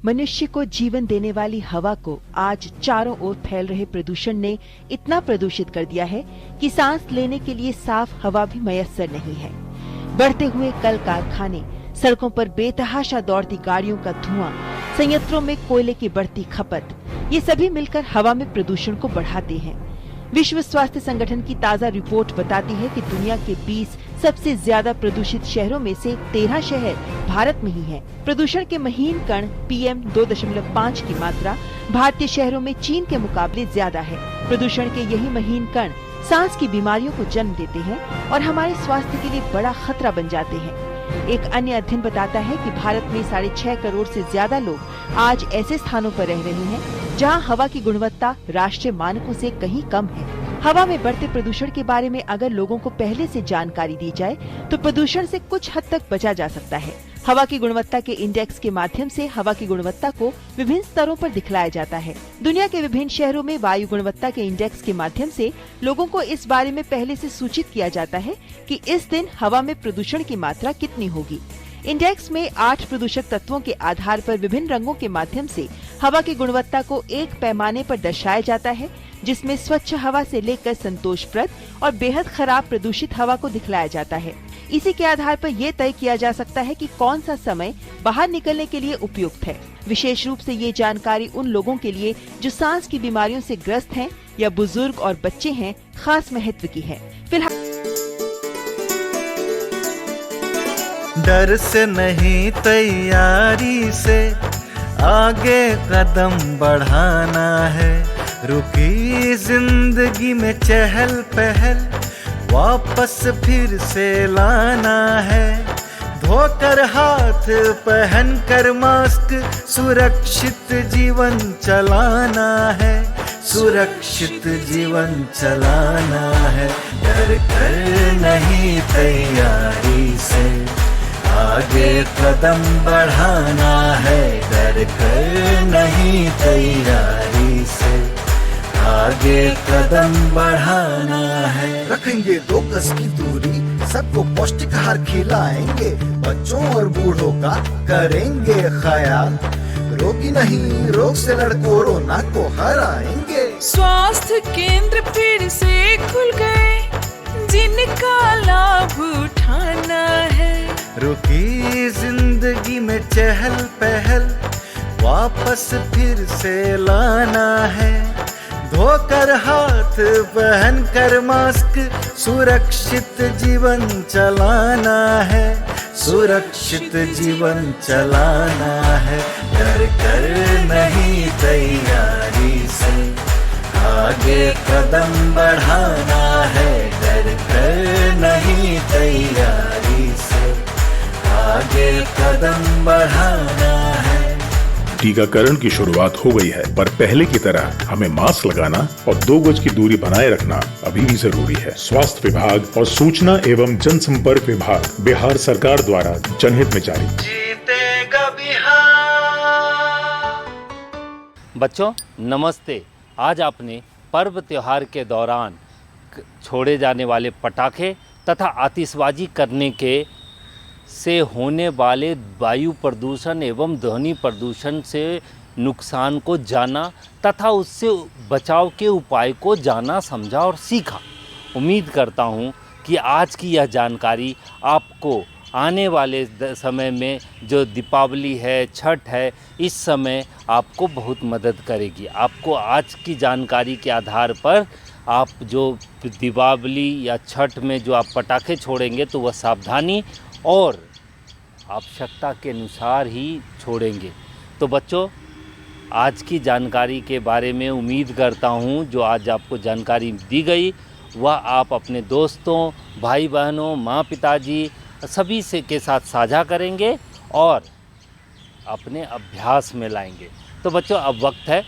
मनुष्य को जीवन देने वाली हवा को आज चारों ओर फैल रहे प्रदूषण ने इतना प्रदूषित कर दिया है कि सांस लेने के लिए साफ हवा भी मयस्सर नहीं है। बढ़ते हुए कल कारखाने, सड़कों पर बेतहाशा दौड़ती गाड़ियों का धुआं, संयंत्रों में कोयले की बढ़ती खपत, ये सभी मिलकर हवा में प्रदूषण को बढ़ाते हैं। विश्व स्वास्थ्य संगठन की ताज़ा रिपोर्ट बताती है कि दुनिया के 20 सबसे ज्यादा प्रदूषित शहरों में से 13 शहर भारत में ही हैं। प्रदूषण के महीन कण PM 2.5 की मात्रा भारतीय शहरों में चीन के मुकाबले ज्यादा है। प्रदूषण के यही महीन कण सांस की बीमारियों को जन्म देते हैं और हमारे स्वास्थ्य के लिए बड़ा खतरा बन जाते हैं। एक अन्य अध्ययन बताता है कि भारत में 6.5 करोड़ से ज्यादा लोग आज ऐसे स्थानों पर रह रहे हैं जहां हवा की गुणवत्ता राष्ट्रीय मानकों से कहीं कम है। हवा में बढ़ते प्रदूषण के बारे में अगर लोगों को पहले से जानकारी दी जाए तो प्रदूषण से कुछ हद तक बचा जा सकता है। हवा की गुणवत्ता के इंडेक्स के माध्यम से हवा की गुणवत्ता को विभिन्न स्तरों पर दिखलाया जाता है। दुनिया के विभिन्न शहरों में वायु गुणवत्ता के इंडेक्स के माध्यम से लोगों को इस बारे में पहले से सूचित किया जाता है कि इस दिन हवा में प्रदूषण की मात्रा कितनी होगी। इंडेक्स में 8 प्रदूषक तत्वों के आधार पर विभिन्न रंगों के माध्यम से हवा की गुणवत्ता को एक पैमाने पर दर्शाया जाता है, जिसमें स्वच्छ हवा से लेकर संतोषप्रद और बेहद खराब प्रदूषित हवा को दिखलाया जाता है। इसी के आधार पर ये तय किया जा सकता है कि कौन सा समय बाहर निकलने के लिए उपयुक्त है। विशेष रूप से ये जानकारी उन लोगों के लिए जो सांस की बीमारियों से ग्रस्त हैं या बुजुर्ग और बच्चे हैं, खास महत्व की है। फिलहाल डर से नहीं, तैयारी से आगे कदम बढ़ाना है। रुकी जिंदगी में चहल पहल वापस फिर से लाना है। धोकर हाथ, पहन कर मास्क, सुरक्षित जीवन चलाना है। सुरक्षित जीवन चलाना है। डर कर नहीं, तैयारी से आगे कदम बढ़ाना है। डर कर नहीं, तैयारी से आगे कदम बढ़ाना है। रखेंगे 2 गज की दूरी, सबको पौष्टिक आहार खिलाएंगे, बच्चों और बूढ़ों का करेंगे ख्याल। रोगी नहीं, रोग से लड़ कोरोना को हराएंगे। स्वास्थ्य केंद्र फिर से खुल गए, जिनका लाभ उठाना है। रुकी जिंदगी में चहल पहल वापस फिर से लाना है। धोकर हाथ, पहन कर मास्क, सुरक्षित जीवन चलाना है। सुरक्षित जीवन चलाना है। डर कर नहीं, तैयारी से आगे कदम बढ़ाना है। डर कर नहीं, तैयारी से आगे कदम बढ़ाना है। टीकाकरण की शुरुआत हो गई है, पर पहले की तरह हमें मास्क लगाना और 2 गज की दूरी बनाए रखना अभी भी जरूरी है। स्वास्थ्य विभाग और सूचना एवं जनसंपर्क विभाग बिहार सरकार द्वारा जनहित में जारी। जीतेगा बिहार। बच्चों नमस्ते। आज आपने पर्व त्योहार के दौरान छोड़े जाने वाले पटाखे तथा आतिशबाजी करने के से होने वाले वायु प्रदूषण एवं ध्वनि प्रदूषण से नुकसान को जाना तथा उससे बचाव के उपाय को जाना, समझा और सीखा। उम्मीद करता हूँ कि आज की यह जानकारी आपको आने वाले समय में जो दीपावली है, छठ है, इस समय आपको बहुत मदद करेगी। आपको आज की जानकारी के आधार पर आप जो दीपावली या छठ में जो आप पटाखे छोड़ेंगे तो वह सावधानी और आवश्यकता के अनुसार ही छोड़ेंगे। तो बच्चों, आज की जानकारी के बारे में उम्मीद करता हूँ जो आज आपको जानकारी दी गई वह आप अपने दोस्तों, भाई बहनों, माँ पिताजी सभी से के साथ साझा करेंगे और अपने अभ्यास में लाएंगे। तो बच्चों, अब वक्त है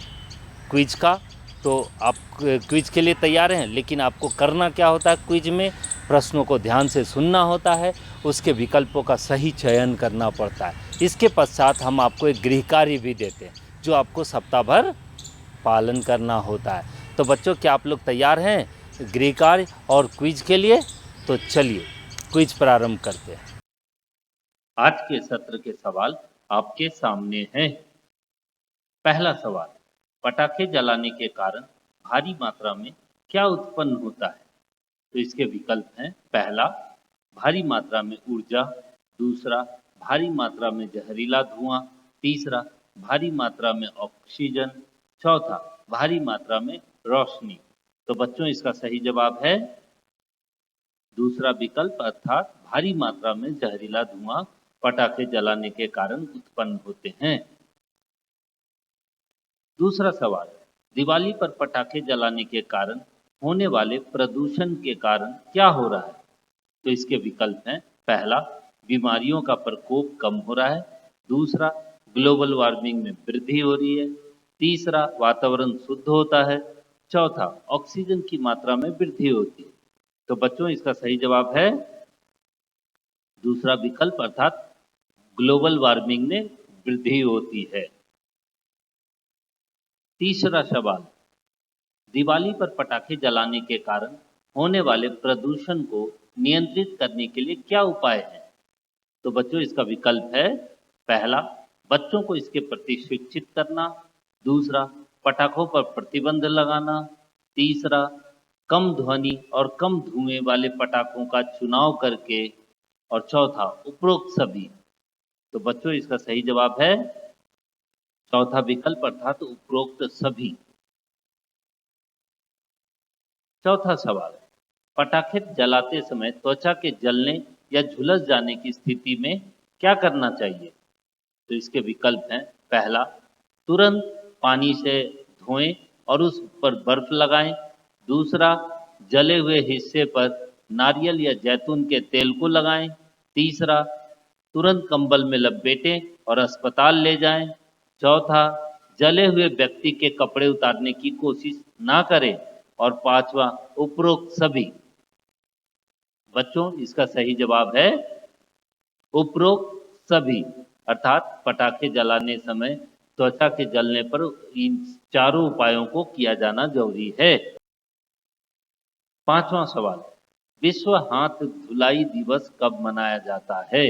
क्विज का। तो आप क्विज के लिए तैयार हैं, लेकिन आपको करना क्या होता है? क्विज में प्रश्नों को ध्यान से सुनना होता है, उसके विकल्पों का सही चयन करना पड़ता है। इसके पश्चात हम आपको एक गृह कार्य भी देते हैं जो आपको सप्ताह भर पालन करना होता है। तो बच्चों, क्या आप लोग तैयार हैं गृह कार्य और क्विज के लिए? तो चलिए क्विज प्रारंभ करते हैं। आज के सत्र के सवाल आपके सामने हैं। पहला सवाल, पटाखे जलाने के कारण भारी मात्रा में क्या उत्पन्न होता है? तो इसके विकल्प हैं। पहला, भारी मात्रा में ऊर्जा। दूसरा, भारी मात्रा में जहरीला धुआं। तीसरा, भारी मात्रा में ऑक्सीजन। चौथा, भारी मात्रा में रोशनी। तो बच्चों, इसका सही जवाब है दूसरा विकल्प, अर्थात भारी मात्रा में जहरीला धुआं पटाखे जलाने के कारण उत्पन्न होते हैं। दूसरा सवाल, दिवाली पर पटाखे जलाने के कारण होने वाले प्रदूषण के कारण क्या हो रहा है? तो इसके विकल्प हैं। पहला, बीमारियों का प्रकोप कम हो रहा है। दूसरा, ग्लोबल वार्मिंग में वृद्धि हो रही है। तीसरा, वातावरण शुद्ध होता है। चौथा, ऑक्सीजन की मात्रा में वृद्धि होती है। तो बच्चों, इसका सही जवाब है दूसरा विकल्प, अर्थात ग्लोबल वार्मिंग में वृद्धि होती है। तीसरा सवाल, दिवाली पर पटाखे जलाने के कारण होने वाले प्रदूषण को नियंत्रित करने के लिए क्या उपाय है? तो बच्चों, इसका विकल्प है। पहला, बच्चों को इसके प्रति शिक्षित करना। दूसरा, पटाखों पर प्रतिबंध लगाना। तीसरा, कम ध्वनि और कम धुएं वाले पटाखों का चुनाव करके। और चौथा, उपरोक्त सभी। तो बच्चों, इसका सही जवाब है चौथा विकल्प, अर्थात उपरोक्त सभी। चौथा सवाल, पटाखे जलाते समय त्वचा के जलने या झुलस जाने की स्थिति में क्या करना चाहिए? तो इसके विकल्प हैं। पहला, तुरंत पानी से धोएं और उस पर बर्फ लगाएं। दूसरा, जले हुए हिस्से पर नारियल या जैतून के तेल को लगाएं। तीसरा, तुरंत कंबल में लपेटें और अस्पताल ले जाएं। चौथा, जले हुए व्यक्ति के कपड़े उतारने की कोशिश ना करें। और पांचवा, उपरोक्त सभी। बच्चों, इसका सही जवाब है उपरोक्त सभी, अर्थात पटाखे जलाने समय त्वचा के जलने पर इन चारों उपायों को किया जाना जरूरी है। पांचवा सवाल, विश्व हाथ धुलाई दिवस कब मनाया जाता है?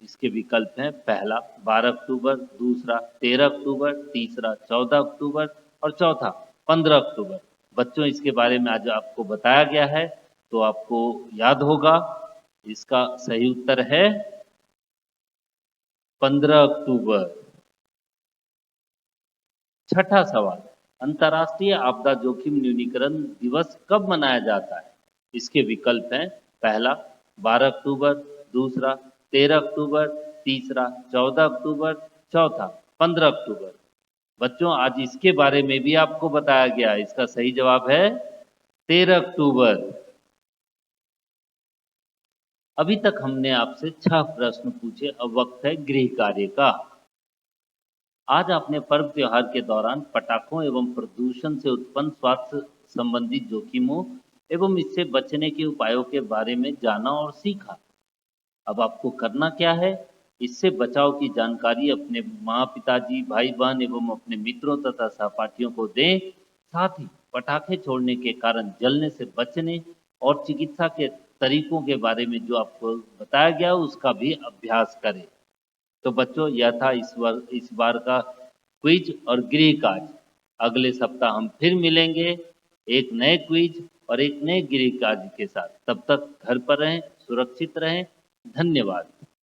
इसके विकल्प हैं। पहला, 12 अक्टूबर। दूसरा, 13 अक्टूबर। तीसरा, 14 अक्टूबर। और चौथा, 15 अक्टूबर। बच्चों, इसके बारे में आज आपको बताया गया है, तो आपको याद होगा। इसका सही उत्तर है 15 अक्टूबर। छठा सवाल, अंतर्राष्ट्रीय आपदा जोखिम न्यूनीकरण दिवस कब मनाया जाता है? इसके विकल्प हैं। पहला, 12 अक्टूबर। दूसरा, 13 अक्टूबर। तीसरा, 14 अक्टूबर। चौथा, 15 अक्टूबर। बच्चों, आज इसके बारे में भी आपको बताया गया। इसका सही जवाब है 13 अक्टूबर। अभी तक हमने आपसे 6 प्रश्न पूछे। अब वक्त है गृह कार्य का। आज आपने पर्व त्योहार के दौरान पटाखों एवं प्रदूषण से उत्पन्न स्वास्थ्य संबंधी जोखिमों एवं इससे बचने के उपायों के बारे में जाना और सीखा। अब आपको करना क्या है? इससे बचाव की जानकारी अपने माँ पिताजी, भाई बहन एवं अपने मित्रों तथा सहपाठियों को दें। साथ ही पटाखे छोड़ने के कारण जलने से बचने और चिकित्सा के तरीकों के बारे में जो आपको बताया गया उसका भी अभ्यास करें। तो बच्चों यह था इस बार का क्विज और गृह कार्य। अगले सप्ताह हम फिर मिलेंगे एक नए क्विज और एक नए गृह कार्य के साथ। तब तक घर पर रहें, सुरक्षित रहें। धन्यवाद।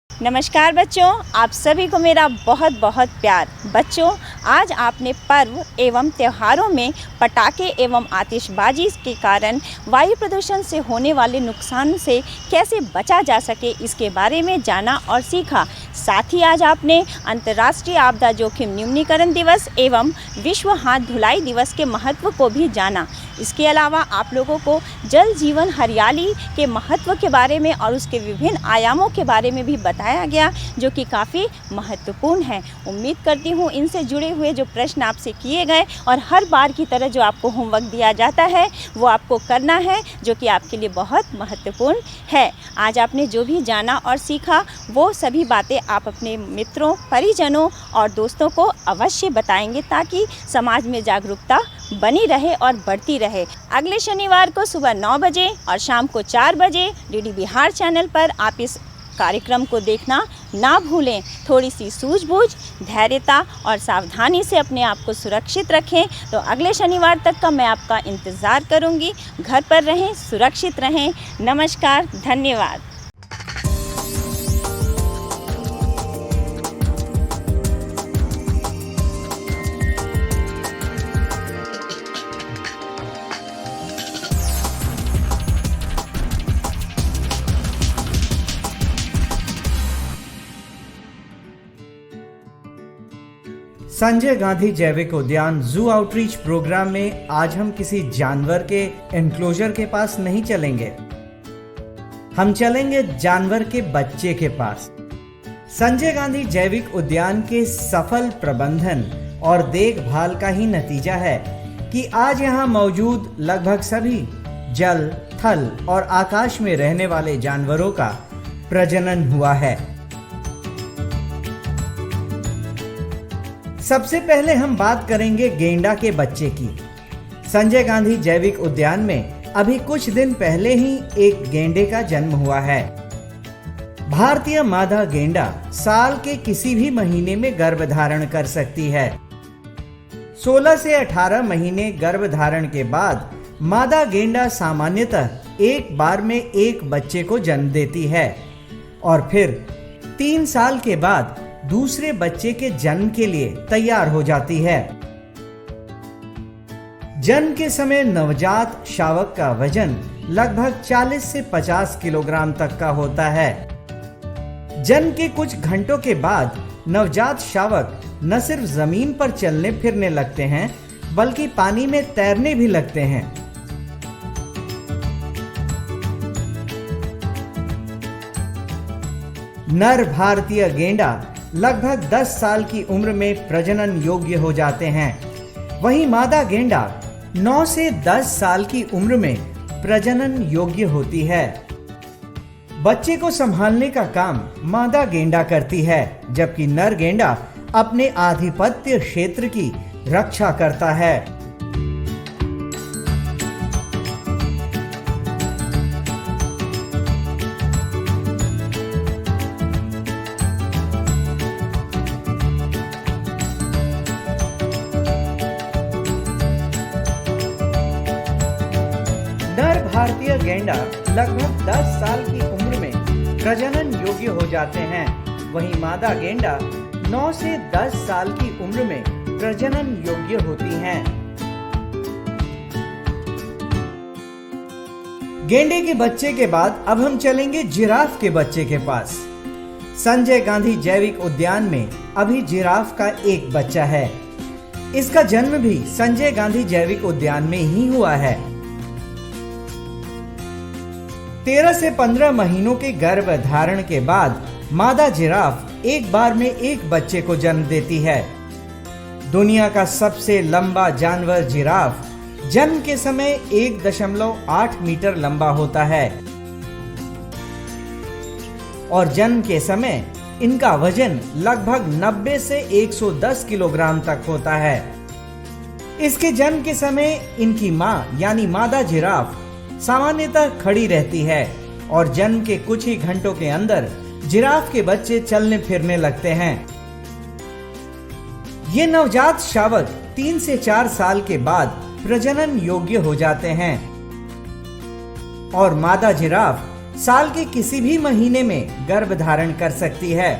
नमस्कार बच्चों, आप सभी को मेरा बहुत बहुत प्यार। बच्चों, आज आपने पर्व एवं त्योहारों में पटाखे एवं आतिशबाजी के कारण वायु प्रदूषण से होने वाले नुकसान से कैसे बचा जा सके इसके बारे में जाना और सीखा। साथ ही आज आपने अंतर्राष्ट्रीय आपदा जोखिम न्यूनीकरण दिवस एवं विश्व हाथ धुलाई दिवस के महत्व को भी जाना। इसके अलावा आप लोगों को जल जीवन हरियाली के महत्व के बारे में और उसके विभिन्न आयामों के बारे में भी बताया गया, जो कि काफ़ी महत्वपूर्ण है। उम्मीद करती हूँ इनसे जुड़े हुए जो प्रश्न आपसे किए गए और हर बार की तरह जो आपको होमवर्क दिया जाता है वो आपको करना है, जो कि आपके लिए बहुत महत्वपूर्ण है। आज आपने जो भी जाना और सीखा वो सभी बातें आप अपने मित्रों, परिजनों और दोस्तों को अवश्य बताएंगे, ताकि समाज में जागरूकता बनी रहे और बढ़ती रहे। अगले शनिवार को सुबह 9 बजे और शाम को 4 बजे डीडी बिहार चैनल पर आप इस कार्यक्रम को देखना ना भूलें। थोड़ी सी सूझबूझ, धैर्यता और सावधानी से अपने आप को सुरक्षित रखें। तो अगले शनिवार तक का मैं आपका इंतज़ार करूंगी। घर पर रहें, सुरक्षित रहें। नमस्कार, धन्यवाद। संजय गांधी जैविक उद्यान जू आउटरीच प्रोग्राम में आज हम किसी जानवर के एनक्लोजर के पास नहीं चलेंगे, हम चलेंगे जानवर के बच्चे के पास। संजय गांधी जैविक उद्यान के सफल प्रबंधन और देखभाल का ही नतीजा है कि आज यहाँ मौजूद लगभग सभी जल, थल और आकाश में रहने वाले जानवरों का प्रजनन हुआ है। सबसे पहले हम बात करेंगे गेंडा के बच्चे की। संजय गांधी जैविक उद्यान में अभी कुछ दिन पहले ही एक गेंडे का जन्म हुआ है। भारतीय मादा गेंडा साल के किसी भी महीने में गर्भधारण कर सकती है। 16 से 18 महीने गर्भधारण के बाद मादा गेंडा सामान्यतः एक बार में एक बच्चे को जन्म देती है और फिर 3 साल के बाद दूसरे बच्चे के जन्म के लिए तैयार हो जाती है। जन्म के समय नवजात शावक का वजन लगभग 40 से 50 किलोग्राम तक का होता है। जन्म के कुछ घंटों के बाद नवजात शावक न सिर्फ जमीन पर चलने फिरने लगते हैं, बल्कि पानी में तैरने भी लगते हैं। नर भारतीय गेंडा लगभग 10 साल की उम्र में प्रजनन योग्य हो जाते हैं। वहीं मादा गेंडा 9 से 10 साल की उम्र में प्रजनन योग्य होती है। बच्चे को संभालने का काम मादा गेंडा करती है, जबकि नर गेंडा अपने आधिपत्य क्षेत्र की रक्षा करता है। भारतीय गेंडा लगभग 10 साल की उम्र में प्रजनन योग्य हो जाते हैं। वहीं मादा गेंडा 9 से 10 साल की उम्र में प्रजनन योग्य होती हैं। गेंडे के बच्चे के बाद अब हम चलेंगे जिराफ के बच्चे के पास। संजय गांधी जैविक उद्यान में अभी जिराफ का एक बच्चा है। इसका जन्म भी संजय गांधी जैविक उद्यान में ही हुआ है। 13 से 15 महीनों के गर्भधारण के बाद मादा जिराफ एक बार में एक बच्चे को जन्म देती है। दुनिया का सबसे लंबा जानवर जिराफ जन्म के समय 1.8 मीटर लंबा होता है और जन्म के समय इनका वजन लगभग 90 से 110 किलोग्राम तक होता है। इसके जन्म के समय इनकी मां यानी मादा जिराफ सामान्यतः खड़ी रहती है और जन्म के कुछ ही घंटों के अंदर जिराफ के बच्चे चलने फिरने लगते हैं। ये नवजात शावक 3 से 4 साल के बाद प्रजनन योग्य हो जाते हैं और मादा जिराफ साल के किसी भी महीने में गर्भ धारण कर सकती है।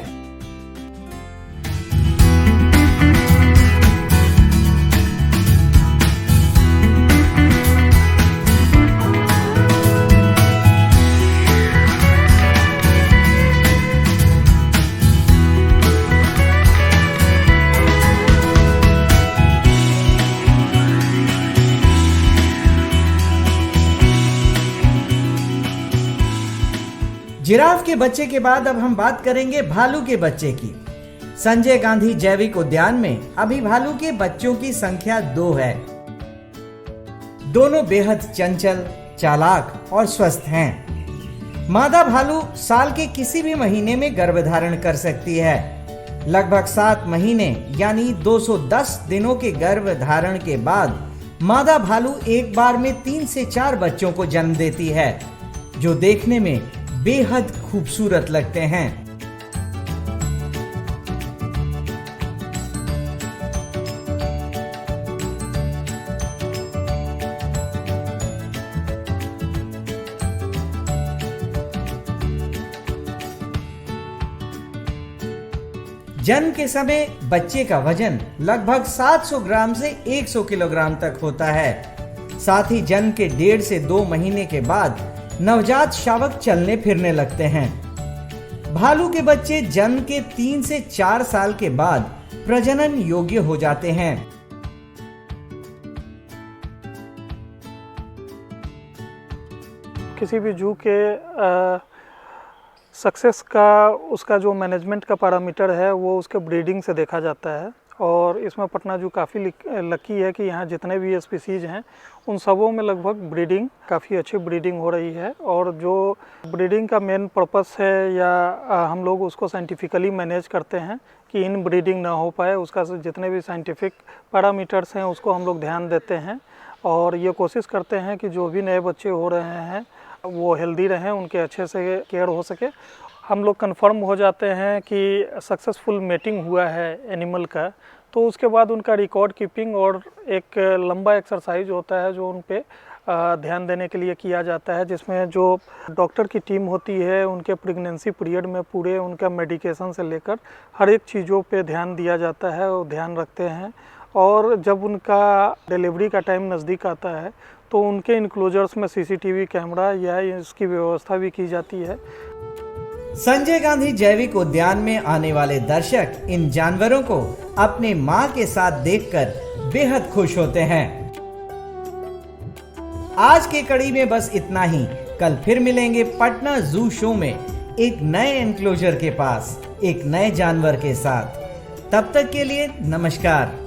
जिराफ के बच्चे के बाद अब हम बात करेंगे भालू के बच्चे की। संजय गांधी जैविक उद्यान में अभी भालू के बच्चों की संख्या 2 है। दोनों बेहद चंचल, चालाक और स्वस्थ हैं। मादा भालू साल के किसी भी महीने में गर्भधारण कर सकती है। लगभग 7 महीने यानी 210 दिनों के गर्भधारण के बाद मादा भालू एक बार में 3 से 4 बच्चों को जन्म देती है, जो देखने में बेहद खूबसूरत लगते हैं। जन्म के समय बच्चे का वजन लगभग 700 ग्राम से 100 किलोग्राम तक होता है। साथ ही जन्म के 1.5 से 2 महीने के बाद नवजात शावक चलने फिरने लगते हैं। भालू के बच्चे जन्म के 3 से 4 साल के बाद प्रजनन योग्य हो जाते हैं। किसी भी जू के सक्सेस का उसका जो मैनेजमेंट का पैरामीटर है वो उसके ब्रीडिंग से देखा जाता है। और इसमें पटना जू काफ़ी लकी है कि यहाँ जितने भी स्पीसीज़ हैं उन सबों में लगभग ब्रीडिंग काफ़ी अच्छी ब्रीडिंग हो रही है। और जो ब्रीडिंग का मेन पर्पस है या हम लोग उसको साइंटिफिकली मैनेज करते हैं कि इन ब्रीडिंग ना हो पाए, उसका जितने भी साइंटिफिक पैरामीटर्स हैं उसको हम लोग ध्यान देते हैं और ये कोशिश करते हैं कि जो भी नए बच्चे हो रहे हैं वो हेल्दी रहें, उनके अच्छे से केयर हो सके। हम लोग कंफर्म हो जाते हैं कि सक्सेसफुल मेटिंग हुआ है एनिमल का, तो उसके बाद उनका रिकॉर्ड कीपिंग और एक लंबा एक्सरसाइज होता है जो उन पे ध्यान देने के लिए किया जाता है, जिसमें जो डॉक्टर की टीम होती है उनके प्रेगनेंसी पीरियड में पूरे उनका मेडिकेशन से लेकर हर एक चीज़ों पे ध्यान दिया जाता है और ध्यान रखते हैं। और जब उनका डिलीवरी का टाइम नज़दीक आता है तो उनके इनक्लोजर्स में सीसीटीवी कैमरा या इसकी व्यवस्था भी की जाती है। संजय गांधी जैविक उद्यान में आने वाले दर्शक इन जानवरों को अपने मां के साथ देखकर बेहद खुश होते हैं। आज के कड़ी में बस इतना ही। कल फिर मिलेंगे पटना जू शो में एक नए एनक्लोजर के पास एक नए जानवर के साथ। तब तक के लिए नमस्कार।